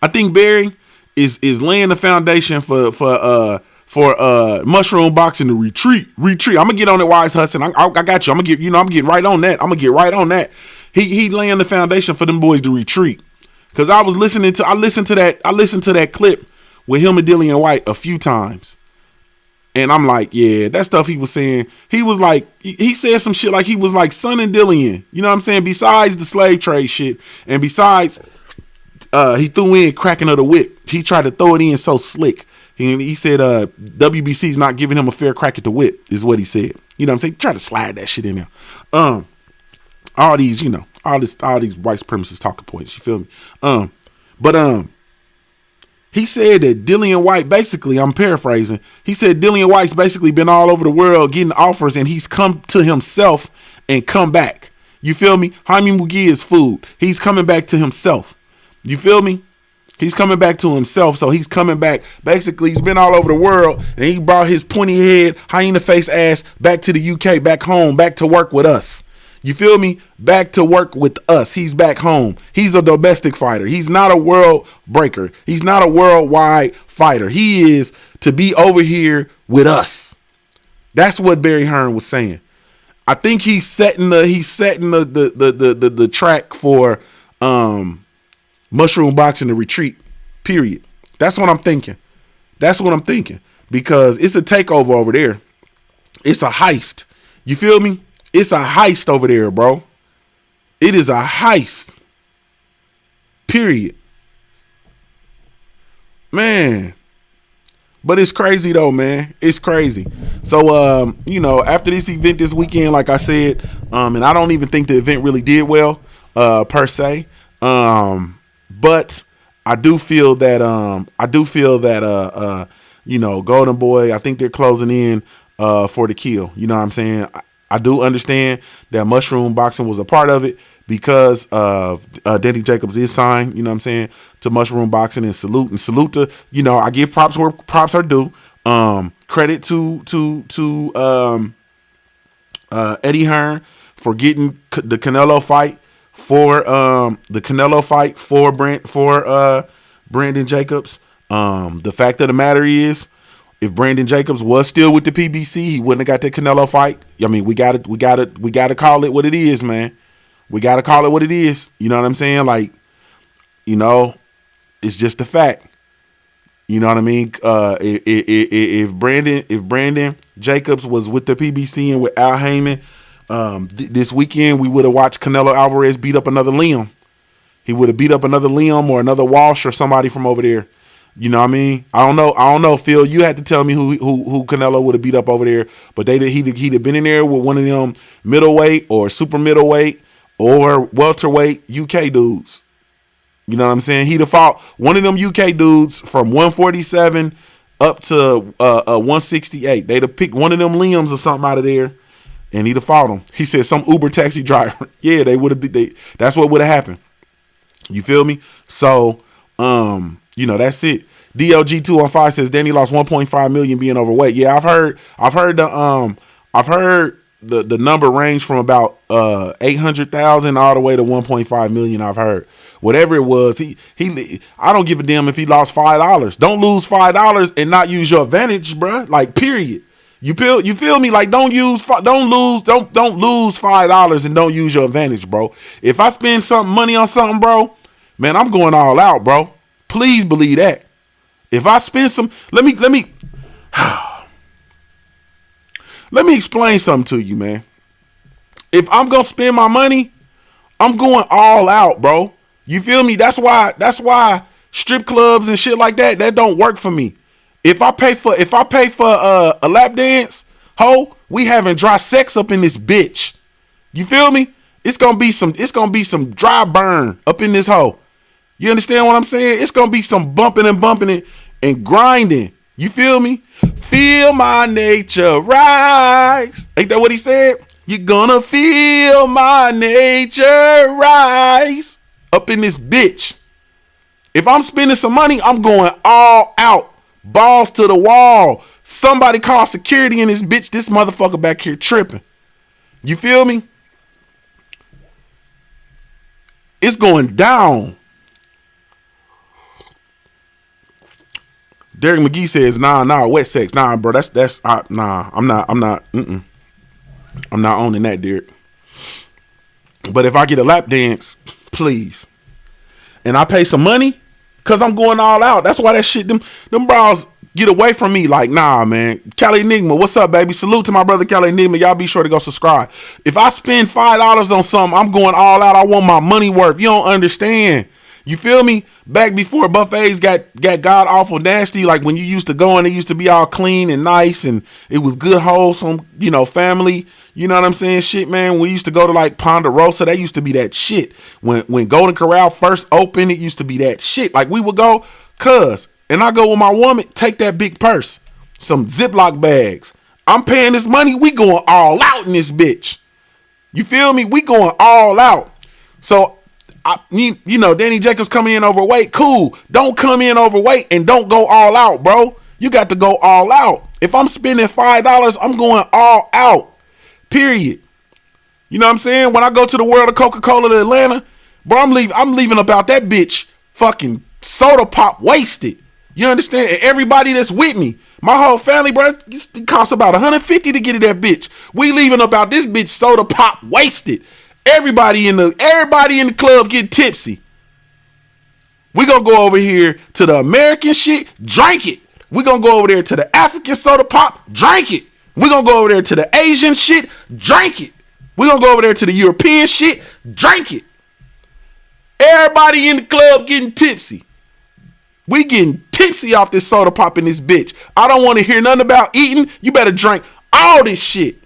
Speaker 1: think Barry is laying the foundation for mushroom boxing to retreat. I'm gonna get on it, Wise Hudson. I got you. I'm getting right on that. He laying the foundation for them boys to retreat. Cause I listened to that clip with him and Dillian White a few times. And I'm like, yeah, that stuff he was saying, he was like, he said some shit like he was like Son and Dillian. You know what I'm saying? Besides the slave trade shit, and besides he threw in cracking of the whip. He tried to throw it in so slick. He said WBC's not giving him a fair crack at the whip, is what he said. You know what I'm saying? He tried to slide that shit in there. All these white supremacist talking points, you feel me? But he said that Dillian White, basically, I'm paraphrasing, he said Dillian White's basically been all over the world getting offers, and he's come to himself and come back. You feel me? Jaime McGee is food. He's coming back to himself. You feel me? He's coming back to himself, so he's coming back. Basically, he's been all over the world, and he brought his pointy head, hyena face ass back to the UK, back home, back to work with us. You feel me? Back to work with us. He's back home. He's a domestic fighter. He's not a world breaker. He's not a worldwide fighter. He is to be over here with us. That's what Barry Hearn was saying. I think he's setting the track for mushroom boxing to retreat. Period. That's what I'm thinking. Because it's a takeover over there. It's a heist. You feel me? It's a heist over there, bro. It is a heist. Period. Man. But it's crazy though, man. It's crazy. So, after this event this weekend, like I said, and I don't even think the event really did well, per se. But I do feel that, Golden Boy, I think they're closing in, for the kill. You know what I'm saying? I do understand that mushroom boxing was a part of it because of Danny Jacobs is signed, you know what I'm saying, to mushroom boxing, and salute to, I give props where props are due. Credit to Eddie Hearn for getting the Canelo fight for Brandon Jacobs. The fact of the matter is, if Brandon Jacobs was still with the PBC, he wouldn't have got that Canelo fight. I mean, we gotta call it what it is, man. We gotta call it what it is. You know what I'm saying? Like, it's just a fact. You know what I mean? If Brandon Jacobs was with the PBC and with Al Heyman, this weekend we would have watched Canelo Alvarez beat up another Liam. He would have beat up another Liam or another Walsh or somebody from over there. You know what I mean? I don't know, Phil. You had to tell me who Canelo would have beat up over there. But he'd have been in there with one of them middleweight or super middleweight or welterweight UK dudes. You know what I'm saying? He'd have fought one of them UK dudes from 147 up to 168. They'd have picked one of them Liams or something out of there, and he'd have fought him. He said some Uber taxi driver. Yeah, they would have. That's what would have happened. You feel me? So, You know, that's it. DLG 215 says Danny lost 1.5 million being overweight. Yeah, I've heard the number range from about 800,000 all the way to 1.5 million. I've heard whatever it was. He I don't give a damn if he lost $5. Don't lose $5 and not use your advantage, bruh. Like, period. You feel me? Like, don't lose $5 and don't use your advantage, bro. If I spend money on something, bro, man, I'm going all out, bro. Please believe that. If I spend let me explain something to you, man. If I'm gonna spend my money, I'm going all out, bro. You feel me? That's why strip clubs and shit like that don't work for me. If I pay for a lap dance, ho, we having dry sex up in this bitch. You feel me? It's gonna be some dry burn up in this hoe. You understand what I'm saying? It's gonna be some bumping and grinding. You feel me? Feel my nature rise. Ain't that what he said? You're gonna feel my nature rise up in this bitch. If I'm spending some money, I'm going all out. Balls to the wall. Somebody call security in this bitch. This motherfucker back here tripping. You feel me? It's going down. Derek McGee says, nah, wet sex. Nah, bro, I'm not owning that, Derek. But if I get a lap dance, please. And I pay some money, cause I'm going all out. That's why that shit, them bras get away from me. Like, nah, man. Cali Enigma, what's up, baby? Salute to my brother Cali Enigma. Y'all be sure to go subscribe. If I spend $5 on something, I'm going all out. I want my money worth. You don't understand. You feel me? Back before buffets got god awful nasty, like when you used to go and it used to be all clean and nice and it was good, wholesome, you know, family. You know what I'm saying? Shit, man. We used to go to like Ponderosa. That used to be that shit. When Golden Corral first opened, it used to be that shit. Like we would go, and I go with my woman, take that big purse, some Ziploc bags. I'm paying this money. We going all out in this bitch. You feel me? We going all out. So, you know, Danny Jacobs coming in overweight. Cool. Don't come in overweight and don't go all out, bro. You got to go all out. If I'm spending $5, I'm going all out. Period. You know what I'm saying? When I go to the World of Coca-Cola to Atlanta, bro, I'm leaving about that bitch fucking soda pop wasted. You understand? And everybody that's with me, my whole family, bro, it costs about $150 to get to that bitch. We leaving about this bitch soda pop wasted. Everybody in the club get tipsy. We gonna go over here to the American shit, drink it. We gonna go over there to the African soda pop, drink it. We gonna go over there to the Asian shit, drink it. We gonna go over there to the European shit, drink it. Everybody in the club getting tipsy. We getting tipsy off this soda pop in this bitch. I don't want to hear nothing about eating. You better drink all this shit.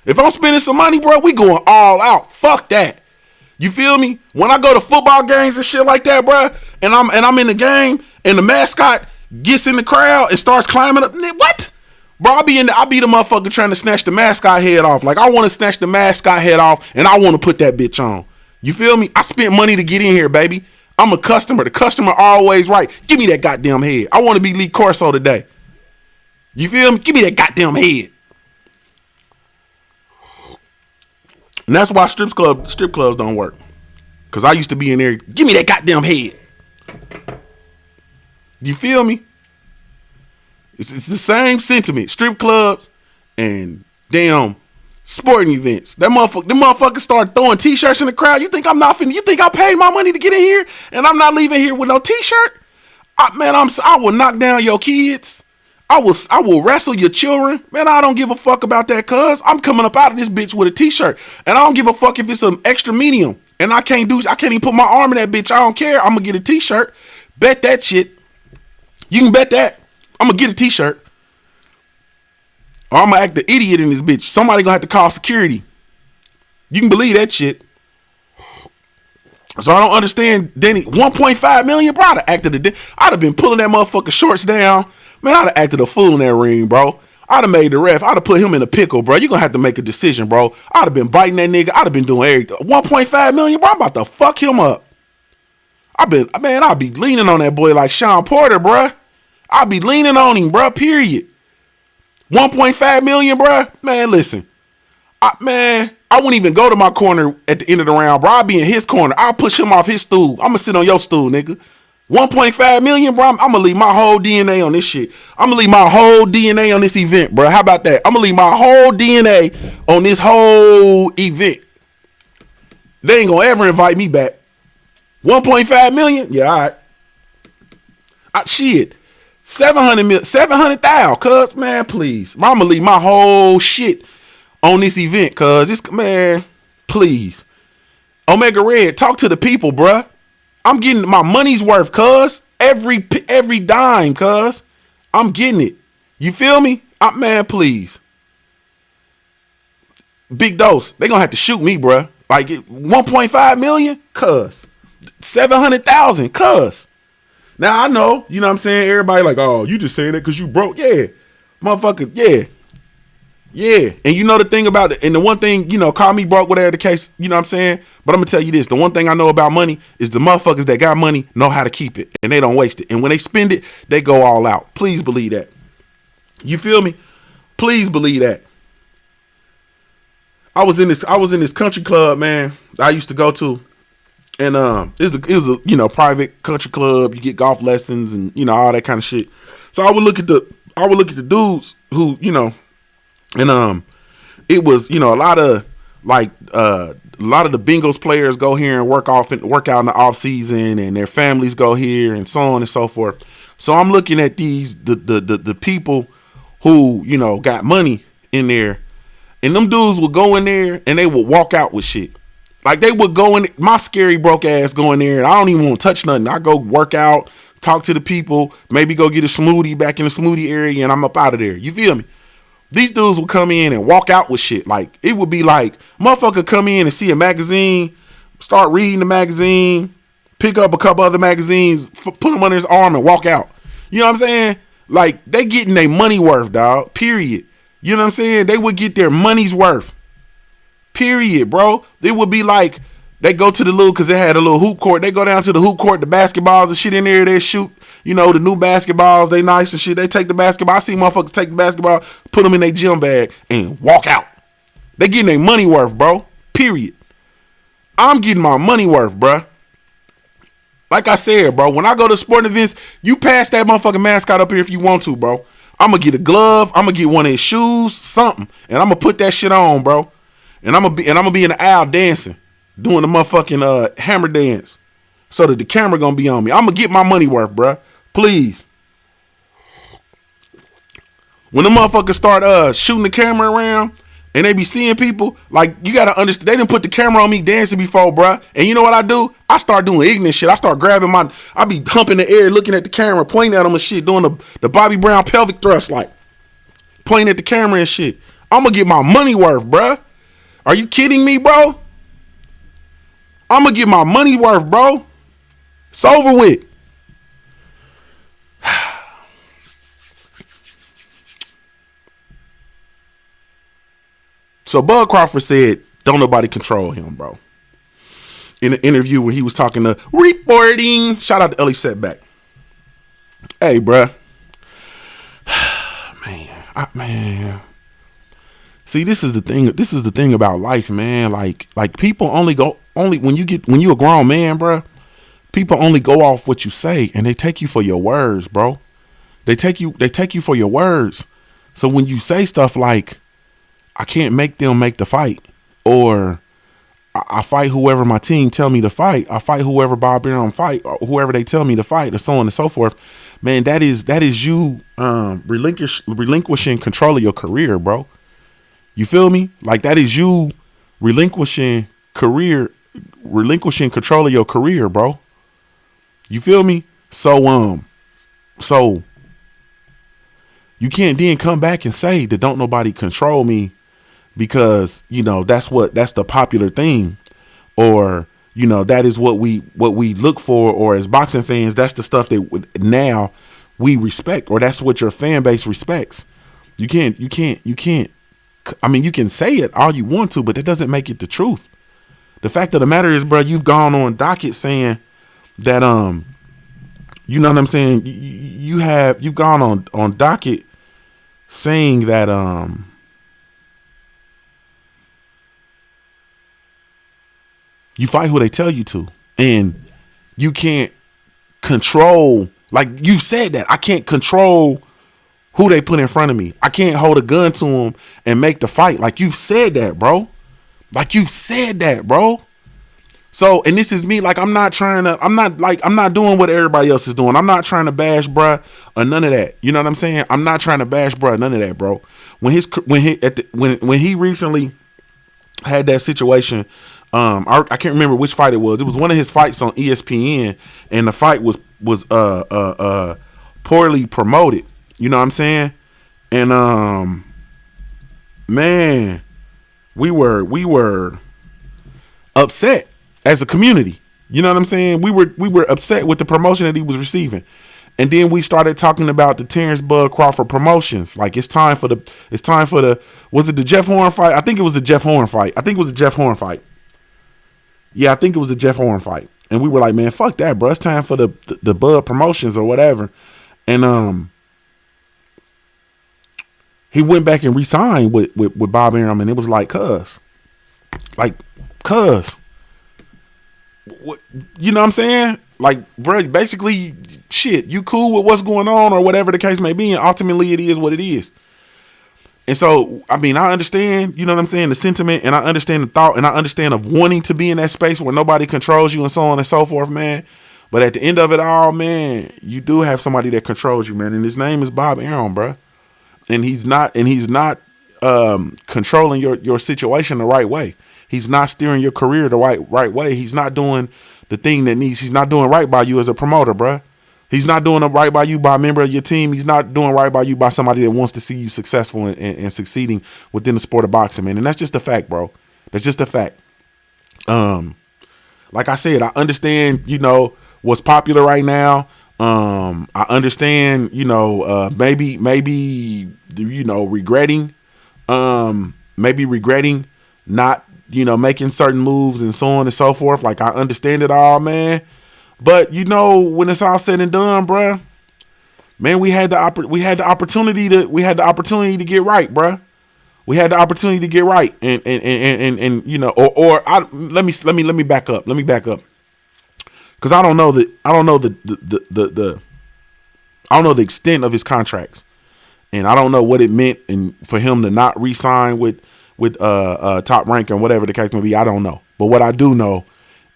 Speaker 1: If I'm spending some money, bro, we going all out. Fuck that. You feel me? When I go to football games and shit like that, bro, and I'm in the game and the mascot gets in the crowd and starts climbing up, what? Bro, I be the motherfucker trying to snatch the mascot head off. Like, I want to snatch the mascot head off and I want to put that bitch on. You feel me? I spent money to get in here, baby. I'm a customer. The customer always right. Give me that goddamn head. I want to be Lee Corso today. You feel me? Give me that goddamn head. And that's why strip clubs don't work. Cause I used to be in there. Give me that goddamn head. You feel me? It's the same sentiment. Strip clubs and damn sporting events. Them motherfuckers start throwing t-shirts in the crowd. You think I paid my money to get in here and I'm not leaving here with no t-shirt? I will knock down your kids. I will wrestle your children. Man, I don't give a fuck about that, cuz I'm coming up out of this bitch with a t-shirt. And I don't give a fuck if it's an extra medium. And I can't even put my arm in that bitch. I don't care. I'm gonna get a t-shirt. Bet that shit. You can bet that. I'm gonna get a t-shirt. Or I'm gonna act the idiot in this bitch. Somebody gonna have to call security. You can believe that shit. So I don't understand, Danny. 1.5 million, bro. I'd have been pulling that motherfucker shorts down. Man, I'd have acted a fool in that ring, bro. I'd have made the ref. I'd have put him in a pickle, bro. You're going to have to make a decision, bro. I'd have been biting that nigga. I'd have been doing everything. 1.5 million, bro. I'm about to fuck him up. I'll be leaning on that boy like Sean Porter, bruh. I'll be leaning on him, bruh, period. 1.5 million, bruh. Man, listen. I wouldn't even go to my corner at the end of the round, bro. I'll be in his corner. I'll push him off his stool. I'm gonna sit on your stool, nigga. 1.5 million, bro. I'm gonna leave my whole DNA on this shit. I'm gonna leave my whole DNA on this event, bro. How about that? I'm gonna leave my whole DNA on this whole event. They ain't gonna ever invite me back. 1.5 million? Yeah, all right. Shit. 700,000, cuz, man, please. I'm gonna leave my whole shit on this event, cuz it's, man, please. Omega Red, talk to the people, bruh. I'm getting my money's worth, cuz. Every dime, cuz. I'm getting it. You feel me? Man, please. Big Dose, they gonna have to shoot me, bruh. Like 1.5 million, cuz. 700,000, cuz. Now I know, you know what I'm saying? Everybody like, oh, you just saying that because you broke. Yeah. Motherfucker, yeah. Yeah. And you know the thing about it, and the one thing, you know, call me broke, whatever the case, you know what I'm saying? But I'm gonna tell you this. The one thing I know about money is the motherfuckers that got money know how to keep it and they don't waste it. And when they spend it, they go all out. Please believe that. You feel me? Please believe that. I was in this country club, man, I used to go to. And it was a you know, private country club. You get golf lessons and, you know, all that kind of shit. So I would look at the dudes who, you know, and it was, you know, a lot of the Bengals players go here and work out in the off season, and their families go here and so on and so forth. So I'm looking at the people who, you know, got money in there, and them dudes would go in there and they would walk out with shit. Like they would go in, my scary broke ass go in there, and I don't even want to touch nothing. I go work out, talk to the people, maybe go get a smoothie back in the smoothie area, and I'm up out of there. You feel me? These dudes would come in and walk out with shit. Like, it would be like, motherfucker come in and see a magazine, start reading the magazine, pick up a couple other magazines, put them under his arm and walk out. You know what I'm saying? Like, they getting their money worth, dog. Period. You know what I'm saying? They would get their money's worth. Period, bro. It would be like, they go to the little, because they had a little hoop court. They go down to the hoop court, the basketballs and shit in there. They shoot, you know, the new basketballs. They nice and shit. They take the basketball. I see motherfuckers take the basketball, put them in their gym bag, and walk out. They getting their money worth, bro. Period. I'm getting my money worth, bro. Like I said, bro, when I go to sporting events, you pass that motherfucking mascot up here if you want to, bro. I'm going to get a glove. I'm going to get one of his shoes, something. And I'm going to put that shit on, bro. And I'm going to be in the aisle dancing, doing the motherfucking hammer dance, so that the camera going to be on me. I'm going to get my money worth, bro. Please. When the motherfuckers start shooting the camera around and they be seeing people, like, you got to understand, they didn't put the camera on me dancing before, bro. And you know what I do? I start doing ignorant shit. I start grabbing I be humping the air, looking at the camera, pointing at them and shit, doing the Bobby Brown pelvic thrust, like, pointing at the camera and shit. I'm going to get my money worth, bro. Are you kidding me, bro? I'm going to get my money worth, bro. It's over with. So Bud Crawford said, don't nobody control him, bro. In an interview when he was talking to reporting, shout out to Ellie Setback. Hey, bro. Man. See, this is the thing. This is the thing about life, man. Like people only when you a grown man, bro. People only go off what you say, and they take you for your words, bro. They take you for your words. So when you say stuff like, I can't make them make the fight, or I fight whoever my team tell me to fight, I fight whoever Bob Arum fight, or whoever they tell me to fight, or so on and so forth, man, that is you relinquishing control of your career, bro. You feel me? Like, that is you relinquishing control of your career, bro. You feel me? So you can't then come back and say that don't nobody control me, because, you know, that's the popular thing, or, you know, that is what we look for, or as boxing fans, that's the stuff that now we respect, or that's what your fan base respects. You can't. I mean, you can say it all you want to, but that doesn't make it the truth. The fact of the matter is, bro, you've gone on docket saying that you know what I'm saying, you've gone on docket saying that you fight who they tell you to, and you can't control, like you said that I can't control who they put in front of me. I can't hold a gun to them and make the fight. Like you've said that, bro. Like you've said that, bro. So, and this is me. Like I'm not doing what everybody else is doing. I'm not trying to bash bruh or none of that. You know what I'm saying? I'm not trying to bash bruh, none of that, bro. When he recently had that situation, I can't remember which fight it was. It was one of his fights on ESPN, and the fight was poorly promoted. You know what I'm saying? And man, we were upset as a community. You know what I'm saying? We were upset with the promotion that he was receiving. And then we started talking about the Terrence Bud Crawford promotions. Like it's time for the was it the Jeff Horn fight? I think it was the Jeff Horn fight. Yeah, I think it was the Jeff Horn fight. And we were like, man, fuck that, bro. It's time for the Bud promotions or whatever. And he went back and re-signed with Bob Arum, and it was like, cuz. What, you know what I'm saying? Like, bro, basically, shit, you cool with what's going on or whatever the case may be, and ultimately it is what it is. And so, I mean, I understand, you know what I'm saying, the sentiment, and I understand the thought, and I understand of wanting to be in that space where nobody controls you and so on and so forth, man. But at the end of it all, man, you do have somebody that controls you, man, and his name is Bob Arum, bro. And he's not controlling your situation the right way. He's not steering your career the right way. He's not doing the thing that needs. He's not doing right by you as a promoter, bruh. He's not doing right by you by a member of your team. He's not doing right by you by somebody that wants to see you successful and succeeding within the sport of boxing, man. And that's just a fact, bro. That's just a fact. Like I said, I understand, you know, what's popular right now. I understand, you know, maybe, you know, regretting not, you know, making certain moves and so on and so forth. Like I understand it all, man. But you know, when it's all said and done, bruh, man, we had the opportunity to get right, bruh. We had the opportunity to get right, and you know, let me back up. Because I don't know the extent of his contracts, and I don't know what it meant and for him to not re-sign with Top Rank and whatever the case may be. I don't know, but what I do know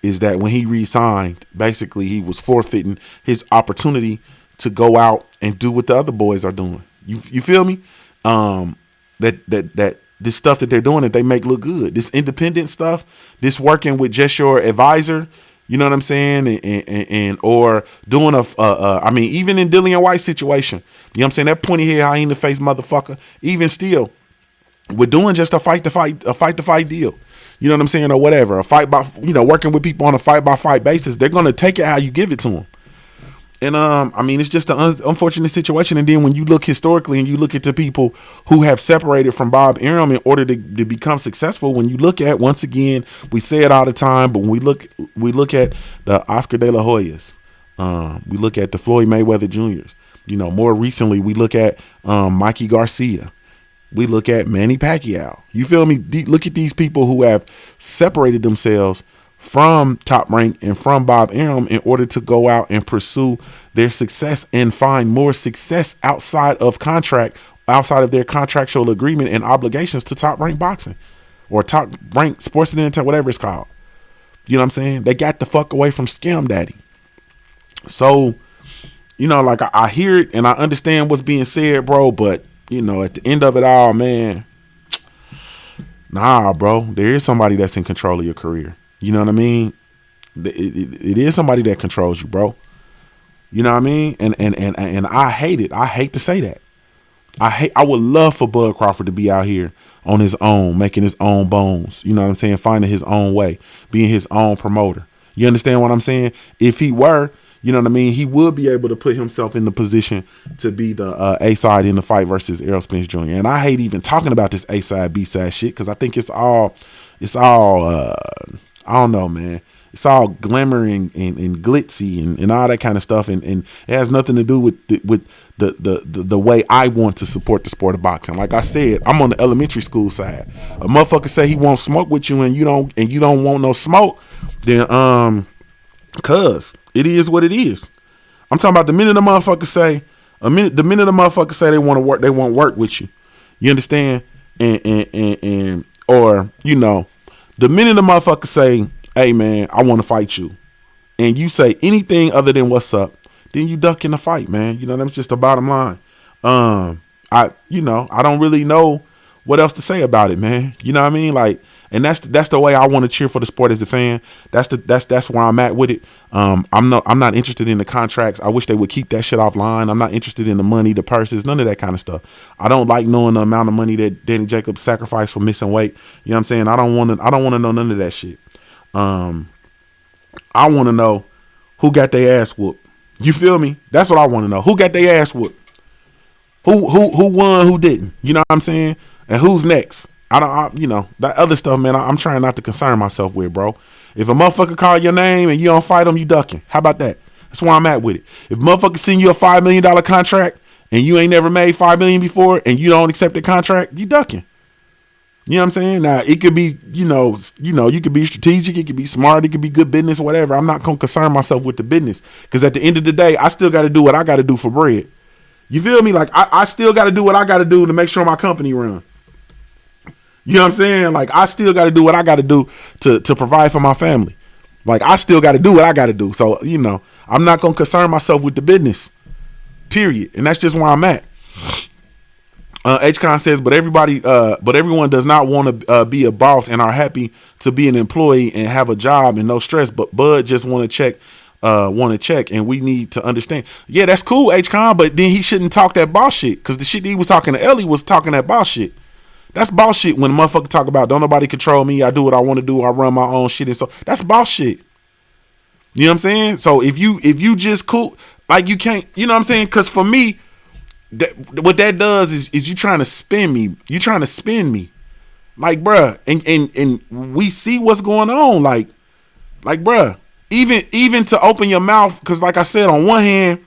Speaker 1: is that when he re-signed, basically he was forfeiting his opportunity to go out and do what the other boys are doing. You feel me? That this stuff that they're doing that they make look good. This independent stuff, this working with just your advisor. You know what I'm saying? And or doing I mean, even in Dillian White's situation, you know what I'm saying? That pointy head hyena face motherfucker, even still, we're doing just a fight to fight deal. You know what I'm saying? Or whatever. A fight by, you know, working with people on a fight by fight basis. They're going to take it how you give it to them. And I mean, it's just an unfortunate situation. And then when you look historically and you look at the people who have separated from Bob Arum in order to become successful, when you look at, once again, we say it all the time, but when we look at the Oscar De La Hoyas, we look at the Floyd Mayweather Jr.'s, you know, more recently, we look at Mikey Garcia. We look at Manny Pacquiao. You feel me? Look at these people who have separated themselves from Top Rank and from Bob Arum in order to go out and pursue their success and find more success outside of their contractual agreement and obligations to Top Rank Boxing or Top Rank Sports and Entertainment, whatever it's called. You know what I'm saying? They got the fuck away from Scam Daddy. So, you know, like I hear it and I understand what's being said, bro, but you know, at the end of it all, man, nah, bro, there is somebody that's in control of your career. You know what I mean? It is somebody that controls you, bro. You know what I mean? And I hate it. I hate to say that. I would love for Bud Crawford to be out here on his own, making his own bones. You know what I'm saying? Finding his own way, being his own promoter. You understand what I'm saying? If he were, you know what I mean, he would be able to put himself in the position to be the A side in the fight versus Errol Spence Jr. And I hate even talking about this A side, B side shit because I think it's all I don't know, man. it's all glamour and glitzy and all that kind of stuff, and it has nothing to do with the way I want to support the sport of boxing. Like I said, I'm on the elementary school side. A motherfucker say he won't smoke with you and you don't want no smoke, then cuz it is what it is. I'm talking about the minute the motherfucker say they want to work, they won't work with you. You understand? And or the minute the motherfucker say, hey man, I want to fight you, and you say anything other than what's up, then you duck in the fight, man. That's just the bottom line. I don't really know what else to say about it, man. You know what I mean? Like, and that's the way I want to cheer for the sport as a fan. That's where I'm at with it. I'm not interested in the contracts. I wish they would keep that shit offline. I'm not interested in the money, the purses, none of that kind of stuff. I don't like knowing the amount of money that Danny Jacobs sacrificed for missing weight. You know what I'm saying? I don't want to know none of that shit. I want to know who got their ass whooped. You feel me? That's what I want to know. Who got their ass whooped? Who won? Who didn't? You know what I'm saying? And who's next? That other stuff, man, I'm trying not to concern myself with, bro. If a motherfucker call your name and you don't fight him, you ducking. How about that? That's where I'm at with it. If motherfucker send you a $5 million contract and you ain't never made $5 million before and you don't accept the contract, you ducking. You know what I'm saying? Now, it could be, you could be strategic, it could be smart, it could be good business, whatever. I'm not going to concern myself with the business, because at the end of the day, I still got to do what I got to do for bread. You feel me? Like, I still got to do what I got to do to make sure my company run. You know what I'm saying? Like, I still got to do what I got to do to provide for my family. Like, I still got to do what I got to do. So, I'm not going to concern myself with the business, period. And that's just where I'm at. H-Con says, but everyone does not want to be a boss and are happy to be an employee and have a job and no stress. But Bud just want to check, and we need to understand. Yeah, that's cool, H-Con, but then he shouldn't talk that boss shit, because the shit he was talking to Ellie was talking that boss shit. That's boss shit when a motherfucker talk about don't nobody control me, I do what I want to do, I run my own shit, and so that's boss shit. You know what I'm saying? So if you just cool, like, you can't, you know what I'm saying? Because for me, what that does is you trying to spin me. You trying to spin me, like, bruh. And we see what's going on, like, bruh. Even to open your mouth, because like I said, on one hand,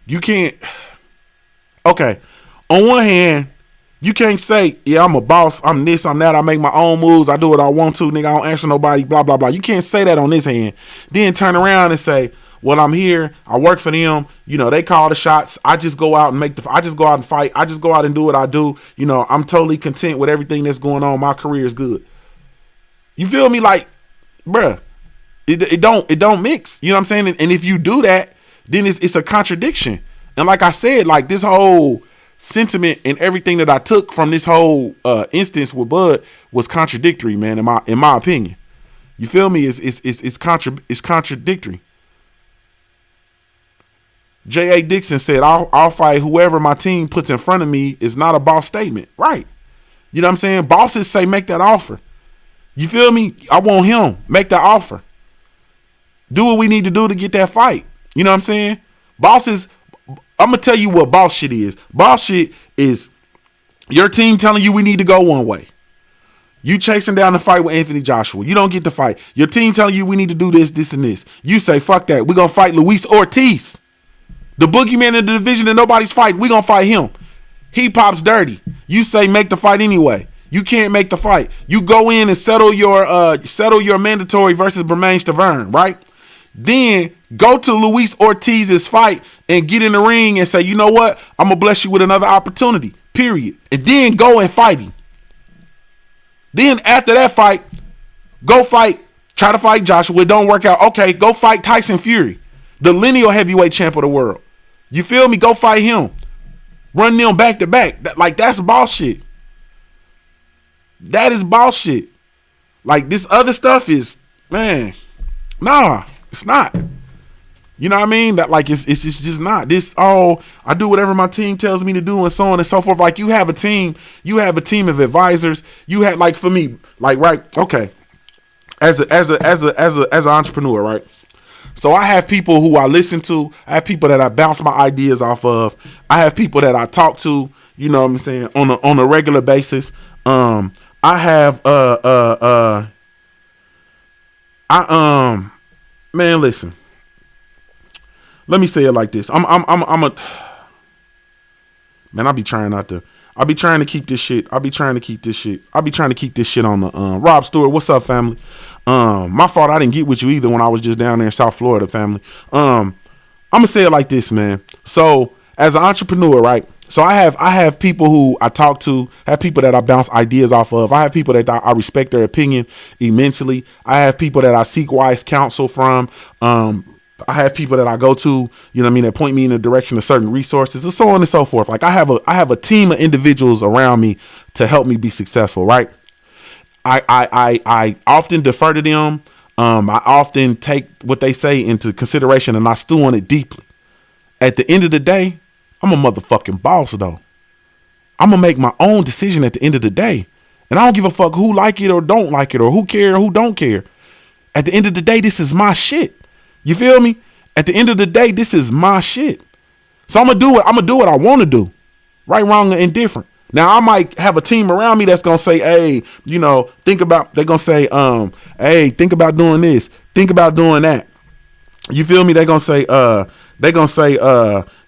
Speaker 1: you can't. Okay, on one hand, you can't say, yeah, I'm a boss, I'm this, I'm that, I make my own moves, I do what I want to, nigga, I don't answer nobody, blah blah blah. You can't say that on this hand. Then turn around and say, well, I'm here, I work for them, they call the shots, I just go out and I just go out and fight, I just go out and do what I do, I'm totally content with everything that's going on, my career is good. You feel me? Like, bruh, it don't mix, you know what I'm saying? And if you do that, then it's a contradiction. And like I said, like, this whole sentiment and everything that I took from this whole instance with Bud was contradictory, man, in my opinion. You feel me? It's contradictory. J.A. Dixon said, I'll fight whoever my team puts in front of me is not a boss statement. Right. You know what I'm saying? Bosses say make that offer. You feel me? I want him. Make that offer. Do what we need to do to get that fight. You know what I'm saying? Bosses, I'm going to tell you what boss shit is. Boss shit is your team telling you we need to go one way. You chasing down the fight with Anthony Joshua. You don't get the fight. Your team telling you we need to do this, this, and this. You say, fuck that. We're going to fight Luis Ortiz. The boogeyman in the division that nobody's fighting. We're going to fight him. He pops dirty. You say make the fight anyway. You can't make the fight. You go in and settle your mandatory versus Bermain Stavern, right? Then go to Luis Ortiz's fight and get in the ring and say, you know what? I'm going to bless you with another opportunity, period. And then go and fight him. Then after that fight, go fight, try to fight Joshua. It don't work out. Okay, go fight Tyson Fury, the lineal heavyweight champ of the world. You feel me? Go fight him. Run them back to back. That's boss shit. That is boss shit. Like, this other stuff is, man, nah, it's not. You know what I mean? That, like, it's just not. This, oh, I do whatever my team tells me to do and so on and so forth. Like, you have a team of advisors. You have, like, for me, like, right, okay. As an entrepreneur, right? So I have people who I listen to. I have people that I bounce my ideas off of. I have people that I talk to, you know what I'm saying, on a regular basis. I have man, listen. Let me say it like this. I'm a man. I be trying not to. I be trying to keep this shit. I be trying to keep this shit. I be trying to keep this shit on the Rob Stewart. What's up, family? My fault. I didn't get with you either when I was just down there in South Florida, family. I'm gonna say it like this, man. So as an entrepreneur, right? So I have people who I talk to, have people that I bounce ideas off of. I have people that I respect their opinion immensely. I have people that I seek wise counsel from. I have people that I go to, you know what I mean, that point me in the direction of certain resources and so on and so forth. Like I have a team of individuals around me to help me be successful, right? I often defer to them. I often take what they say into consideration and I stew on it deeply. At the end of the day, I'm a motherfucking boss though. I'm gonna make my own decision at the end of the day. And I don't give a fuck who like it or don't like it or who care or who don't care. At the end of the day, this is my shit. You feel me? At the end of the day, this is my shit. So I'm gonna do it. I'm gonna do what I want to do. Right, wrong, or indifferent. Now I might have a team around me that's gonna say, hey, you know, think about, they're gonna say, hey, think about doing this, think about doing that. You feel me? They're gonna say,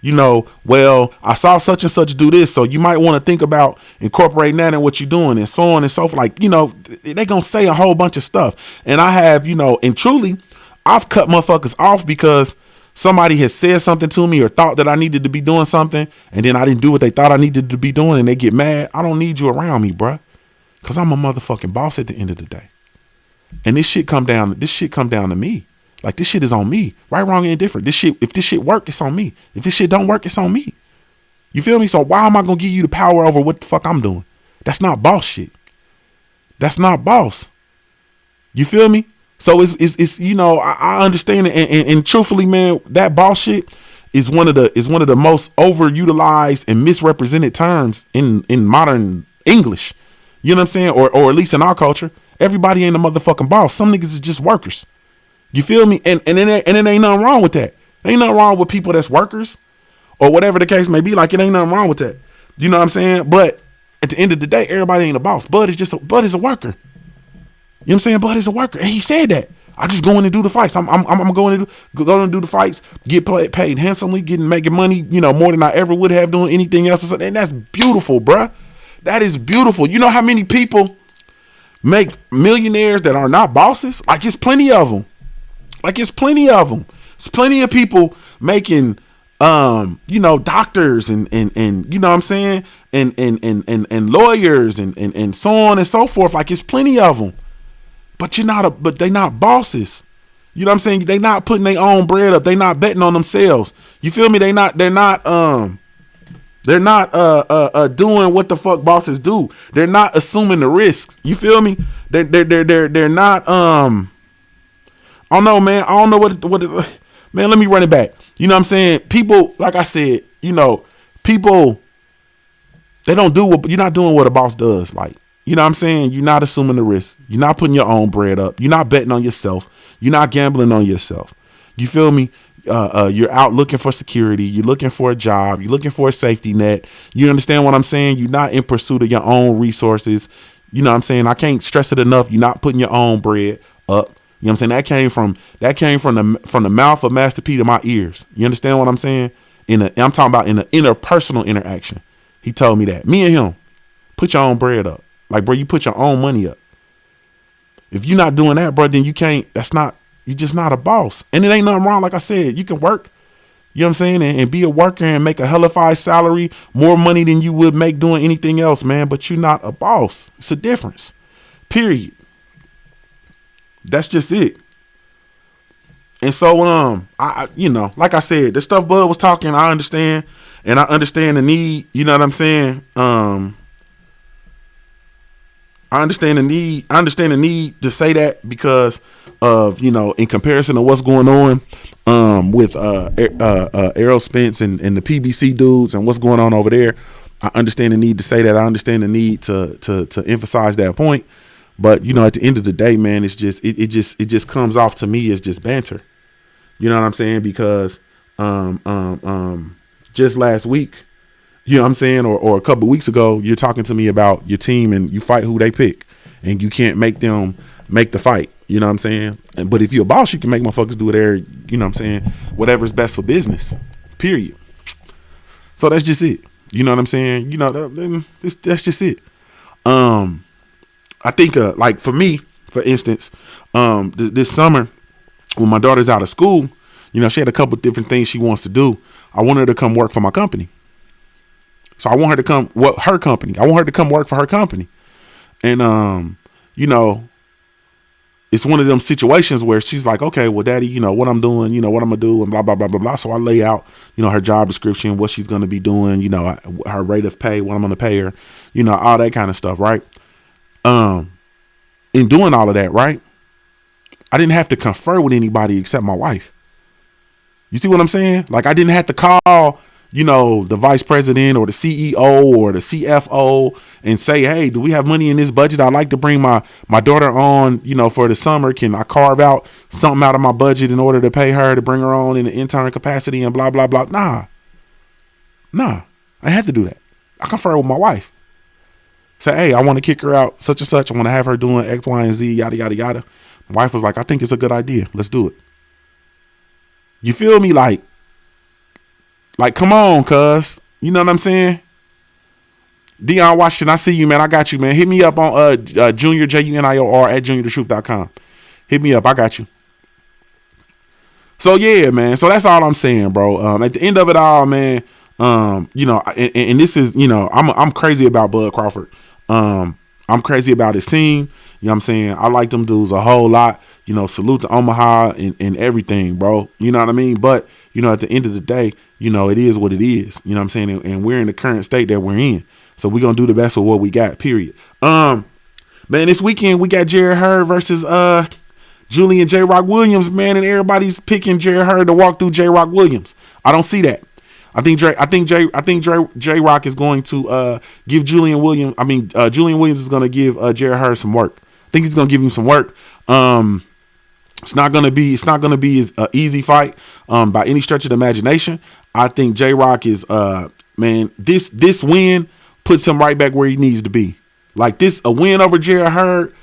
Speaker 1: you know, well, I saw such and such do this, so you might want to think about incorporating that in what you're doing and so on and so forth. Like, you know, they're gonna say a whole bunch of stuff. And I have, you know, and truly, I've cut motherfuckers off because somebody has said something to me or thought that I needed to be doing something, and then I didn't do what they thought I needed to be doing, and they get mad. I don't need you around me, bruh, because I'm a motherfucking boss at the end of the day. And this shit come down to me. Like, this shit is on me. Right, wrong, and indifferent. This shit, if this shit work, it's on me. If this shit don't work, it's on me. You feel me? So why am I gonna give you the power over what the fuck I'm doing? That's not boss shit. That's not boss. You feel me? So it's you know, I understand it, and truthfully, man, that boss shit is one of the most overutilized and misrepresented terms in modern English. You know what I'm saying? Or at least in our culture, everybody ain't a motherfucking boss. Some niggas is just workers. You feel me? And it ain't nothing wrong with that. Ain't nothing wrong with people that's workers or whatever the case may be. Like, it ain't nothing wrong with that. You know what I'm saying? But at the end of the day, everybody ain't a boss. Bud is a worker. You know what I'm saying? Bud is a worker. And he said that. I just go in and do the fights. I'm going to go and do the fights, get paid handsomely, making money, you know, more than I ever would have doing anything else. And that's beautiful, bruh. That is beautiful. You know how many people make millionaires that are not bosses? Like, it's plenty of them. There's plenty of people making, you know, doctors and you know what I'm saying? And lawyers and so on and so forth. Like, it's plenty of them. But they not bosses. You know what I'm saying? They not putting their own bread up. They not betting on themselves. You feel me? They're not doing what the fuck bosses do. They're not assuming the risks. You feel me? They're not, I don't know, man. I don't know man, let me run it back. You know what I'm saying? People, like I said, you know, people, you're not doing what a boss does. Like, you know what I'm saying? You're not assuming the risk. You're not putting your own bread up. You're not betting on yourself. You're not gambling on yourself. You feel me? You're out looking for security. You're looking for a job. You're looking for a safety net. You understand what I'm saying? You're not in pursuit of your own resources. You know what I'm saying? I can't stress it enough. You're not putting your own bread up. You know what I'm saying? That came from the mouth of Master P to my ears. You understand what I'm saying? I'm talking about in an interpersonal interaction. He told me that. Me and him, put your own bread up. Like, bro, you put your own money up. If you're not doing that, bro, then you're just not a boss. And it ain't nothing wrong. Like I said, you can work, you know what I'm saying? And be a worker and make a hellified salary, more money than you would make doing anything else, man. But you're not a boss. It's a difference. Period. That's just it. And so, I you know, like I said, the stuff Bud was talking, I understand. And I understand the need, you know what I'm saying? I understand the need to say that because of, you know, in comparison to what's going on with Errol Spence and the PBC dudes and what's going on over there. I understand the need to say that. I understand the need to emphasize that point. But, you know, at the end of the day, man, it's just it just comes off to me as just banter. You know what I'm saying? Because just last week, You know what I'm saying? Or a couple of weeks ago, you're talking to me about your team and you fight who they pick, and you can't make them make the fight. You know what I'm saying? But if you're a boss, you can make motherfuckers do whatever, you know what I'm saying, whatever's best for business, period. So that's just it. You know what I'm saying? You know, that's just it. I think like for me, for instance, this summer when my daughter's out of school, you know, she had a couple different things she wants to do. I want her to come work for my company. So I want her to come, her company. I want her to come work for her company. And, you know, it's one of them situations where she's like, okay, well, daddy, you know, what I'm doing, you know, what I'm going to do and blah, blah, blah, blah, blah. So I lay out, you know, her job description, what she's going to be doing, you know, her rate of pay, what I'm going to pay her, you know, all that kind of stuff. Right. In doing all of that, right, I didn't have to confer with anybody except my wife. You see what I'm saying? Like I didn't have to call, you know, the vice president or the CEO or the CFO and say, hey, do we have money in this budget? I'd like to bring my daughter on, you know, for the summer. Can I carve out something out of my budget in order to pay her to bring her on in the intern capacity and blah, blah, blah. Nah, I had to do that. I confer with my wife. Say, hey, I want to kick her out such and such. I want to have her doing X, Y, and Z, yada, yada, yada. My wife was like, I think it's a good idea. Let's do it. You feel me? Like, come on, cuz. You know what I'm saying? Dion Washington, I see you, man. I got you, man. Hit me up on Junior, JUNIOR at juniorthetruth.com. Hit me up. I got you. So, yeah, man. So, that's all I'm saying, bro. At the end of it all, man, you know, and this is, you know, I'm crazy about Bud Crawford. I'm crazy about his team. You know what I'm saying? I like them dudes a whole lot. You know, salute to Omaha and everything, bro. You know what I mean? But, you know, at the end of the day, you know, it is what it is. You know what I'm saying? And we're in the current state that we're in. So we're going to do the best with what we got, period. Man, this weekend we got Jared Hurd versus Julian J. Rock Williams, man, and everybody's picking Jared Hurd to walk through J. Rock Williams. I don't see that. I think J. Rock is going to give Julian Williams. Julian Williams is going to give Jared Hurd some work. I think he's going to give him some work. It's not going to be an easy fight by any stretch of the imagination. I think J. Rock is man. This win puts him right back where he needs to be. Like a win over Jared Hurd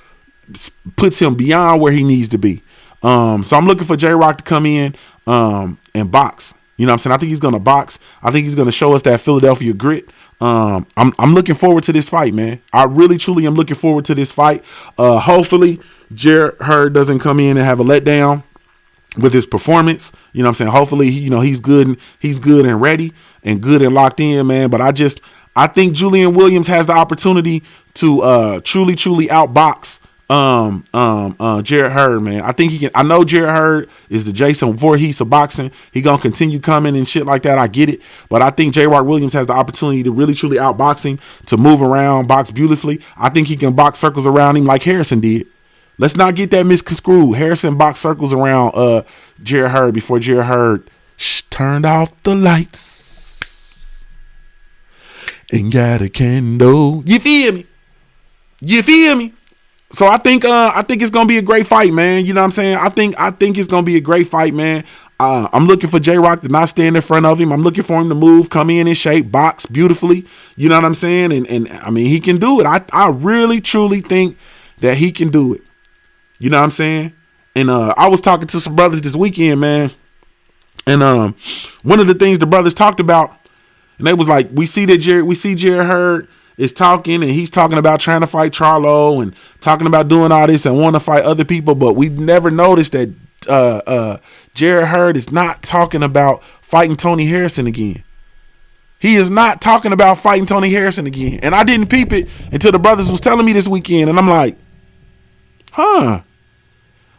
Speaker 1: puts him beyond where he needs to be. So I'm looking for J. Rock to come in and box. You know what I'm saying? I think he's going to box. I think he's going to show us that Philadelphia grit. I'm looking forward to this fight, man. I really, truly am looking forward to this fight. Hopefully, Jared Hurd doesn't come in and have a letdown with his performance. You know what I'm saying? Hopefully, he's good and ready and good and locked in, man. But I think Julian Williams has the opportunity to truly outbox Jared Hurd, man. I think he can. I know Jared Hurd is the Jason Voorhees of boxing. He gonna continue coming and shit like that. I get it, but I think J. Rock Williams has the opportunity to really truly outbox him, to move around, box beautifully. I think he can box circles around him like Harrison did. Let's not get that misconstrued. Harrison boxed circles around Jared Hurd before Jared Hurd turned off the lights and got a candle. You feel me? So I think it's gonna be a great fight, man. You know what I'm saying? I think it's gonna be a great fight, man. I'm looking for J. Rock to not stand in front of him. I'm looking for him to move, come in shape, box beautifully. You know what I'm saying? And I mean, he can do it. I really truly think that he can do it. You know what I'm saying? And I was talking to some brothers this weekend, man. And one of the things the brothers talked about, and they was like, we see Jared Hurd is talking, and he's talking about trying to fight TRILL and talking about doing all this and want to fight other people, but we never noticed that Jared Hurd is not talking about fighting Tony Harrison again. He is not talking about fighting Tony Harrison again. And I didn't peep it until the brothers was telling me this weekend, and I'm like, huh.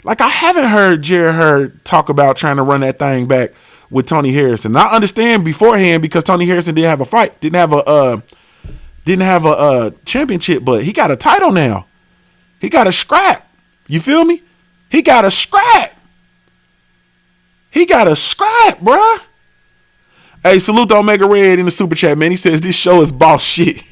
Speaker 1: Like, I haven't heard Jared Hurd talk about trying to run that thing back with Tony Harrison. And I understand beforehand because Tony Harrison didn't have a fight, didn't have a championship, but he got a title now. He got a scrap. You feel me? He got a scrap. Bruh. Hey, salute to Omega Red in the super chat, man. He says this show is boss shit.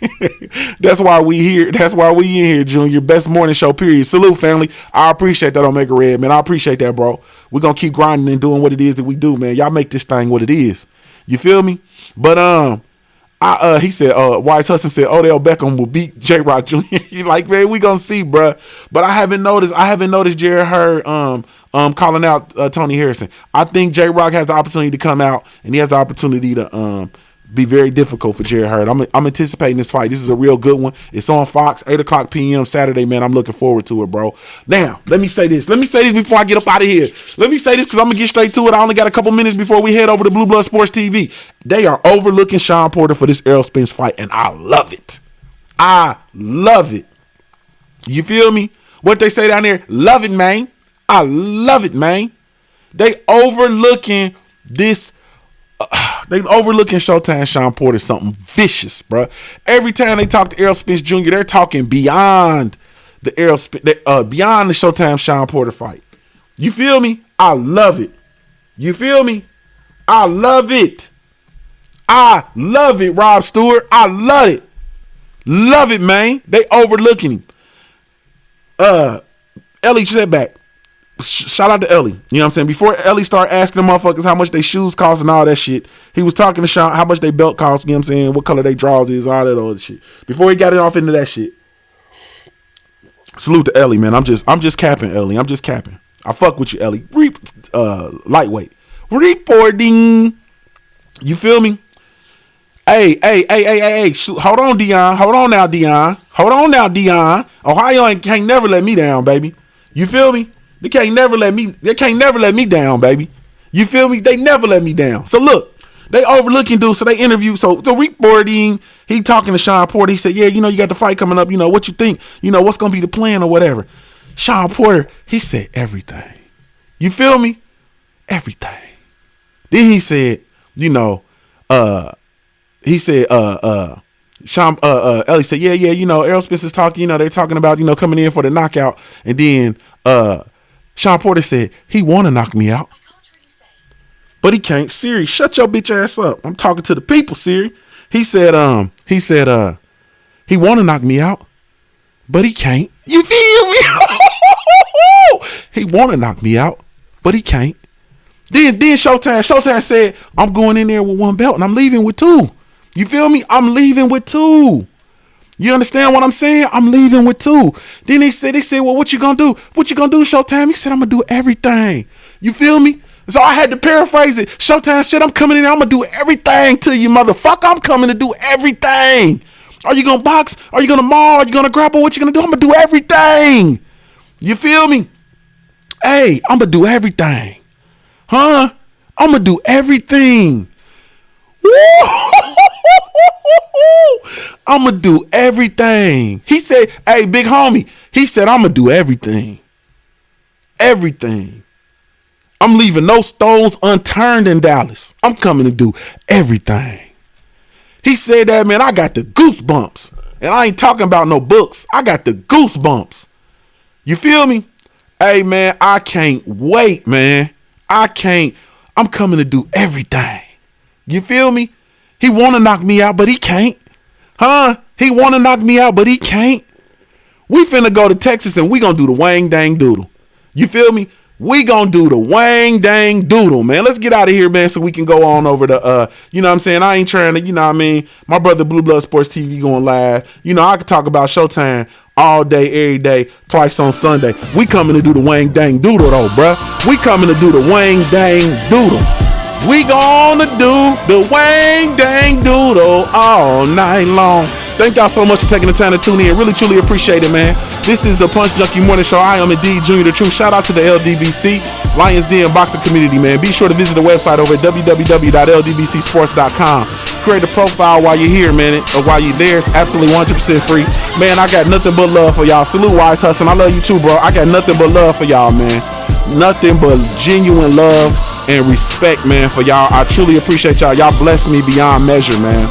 Speaker 1: That's why we here. That's why we in here, Junior. Best morning show, period. Salute, family. I appreciate that, Omega Red, man. I appreciate that, bro. We're gonna keep grinding and doing what it is that we do, man. Y'all make this thing what it is. You feel me? But He said, Wise Hudson said Odell Beckham will beat J Rock Jr. You like, man, we gonna see, bruh. But I haven't noticed Jared Hurd calling out Tony Harrison. I think J Rock has the opportunity to come out, and he has the opportunity to be very difficult for Jared Hurd. I'm anticipating this fight. This is a real good one. It's on Fox, 8:00 p.m. Saturday, man. I'm looking forward to it, bro. Now, let me say this. Before I get up out of here. Let me say this because I'm going to get straight to it. I only got a couple minutes before we head over to Blue Blood Sports TV. They are overlooking Sean Porter for this Errol Spence fight, and I love it. I love it. You feel me? What they say down there? Love it, man. I love it, man. They overlooking this. They overlooking Showtime Sean Porter something vicious, bro. Every time they talk to Errol Spence Jr., they're talking beyond the beyond the Showtime Sean Porter fight. You feel me? I love it. You feel me? I love it. I love it, Rob Stewart. I love it. Love it, man. They overlooking him. Ellie Setback. Shout out to Ellie. You know what I'm saying? Before Ellie started asking the motherfuckers how much they shoes cost and all that shit, he was talking to Sean how much they belt cost, you know what I'm saying? What color they draws is, all that other shit. Before he got it off into that shit. Salute to Ellie, man. I'm just capping, Ellie. I'm just capping. I fuck with you, Ellie. Lightweight. Reporting. You feel me? Hey. Hold on, Dion. Hold on now, Dion. Ohio can't never let me down, baby. You feel me? They can't never let me down, baby. You feel me? They never let me down. So look, they overlooking dude. So they interview. So the reporting, he talking to Sean Porter. He said, yeah, you got the fight coming up. What you think? What's going to be the plan or whatever. Sean Porter, he said everything. You feel me? Everything. Then he said, Ellie said, yeah, Errol Spence is talking, they're talking about, coming in for the knockout. And then, Sean Porter said, he want to knock me out, but he can't. Siri, shut your bitch ass up. I'm talking to the people, Siri. He said, he want to knock me out, but he can't. You feel me? He want to knock me out, but he can't. Then Showtime said, I'm going in there with one belt and I'm leaving with two. You feel me? I'm leaving with two. You understand what I'm saying? I'm leaving with two. Then they said, well, what you gonna do? What you gonna do, Showtime? He said, I'm gonna do everything. You feel me? So I had to paraphrase it. Showtime said, I'm coming in there. I'm gonna do everything to you, motherfucker. I'm coming to do everything. Are you gonna box? Are you gonna maul? Are you gonna grapple? What you gonna do? I'm gonna do everything. You feel me? Hey, I'm gonna do everything. Huh? I'm gonna do everything. I'm gonna do everything. He said, hey, big homie. He said, I'm gonna do everything. Everything. I'm leaving no stones unturned in Dallas. I'm coming to do everything. He said that, man, I got the goosebumps. And I ain't talking about no books. I got the goosebumps. You feel me? Hey, man, I can't wait, man. I'm coming to do everything. You feel me? He want to knock me out, but he can't. Huh? He want to knock me out, but he can't. We finna go to Texas and we gonna do the wang dang doodle. You feel me? We gonna do the wang dang doodle, man. Let's get out of here, man, so we can go on over to, you know what I'm saying? I ain't trying to, you know what I mean? My brother Blue Blood Sports TV going live. I could talk about Showtime all day, every day, twice on Sunday. We coming to do the wang dang doodle, though, bruh. We coming to do the wang dang doodle. We gonna do the wang dang doodle all night long. Thank y'all so much for taking the time to tune in. Really, truly appreciate it, man. This is the Punch Junkie Morning Show. I am indeed Junior the Truth. Shout out to the LDBC, Lions Den boxing community, man. Be sure to visit the website over at www.ldbcsports.com. Create a profile while you're here, man, or while you're there. It's absolutely 100% free. Man, I got nothing but love for y'all. Salute, Wise Hudson. I love you too, bro. I got nothing but love for y'all, man. Nothing but genuine love and respect, man, for y'all. I truly appreciate y'all. Y'all bless me beyond measure, man.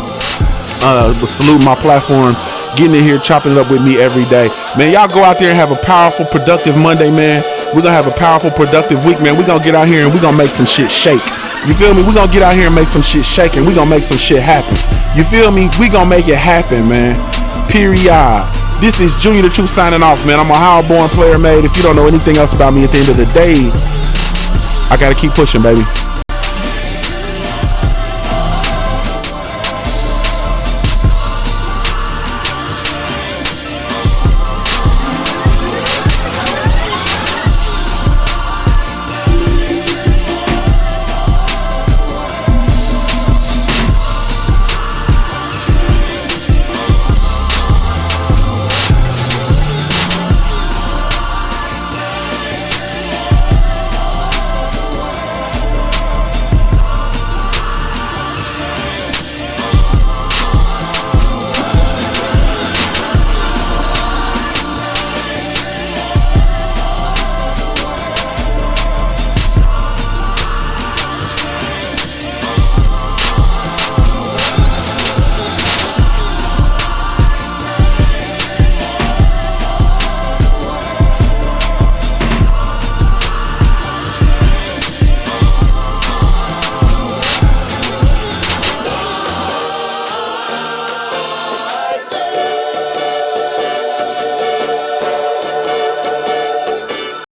Speaker 1: Salute my platform, getting in here, chopping it up with me every day. Man, y'all go out there and have a powerful, productive Monday, man. We're going to have a powerful, productive week, man. We're going to get out here and we're going to make some shit shake. You feel me? We're going to get out here and make some shit shake, and we're going to make some shit happen. You feel me? We're going to make it happen, man. Period. This is Junior the Truth signing off, man. I'm a Ohio-born player, made. If you don't know anything else about me at the end of the day, I got to keep pushing, baby.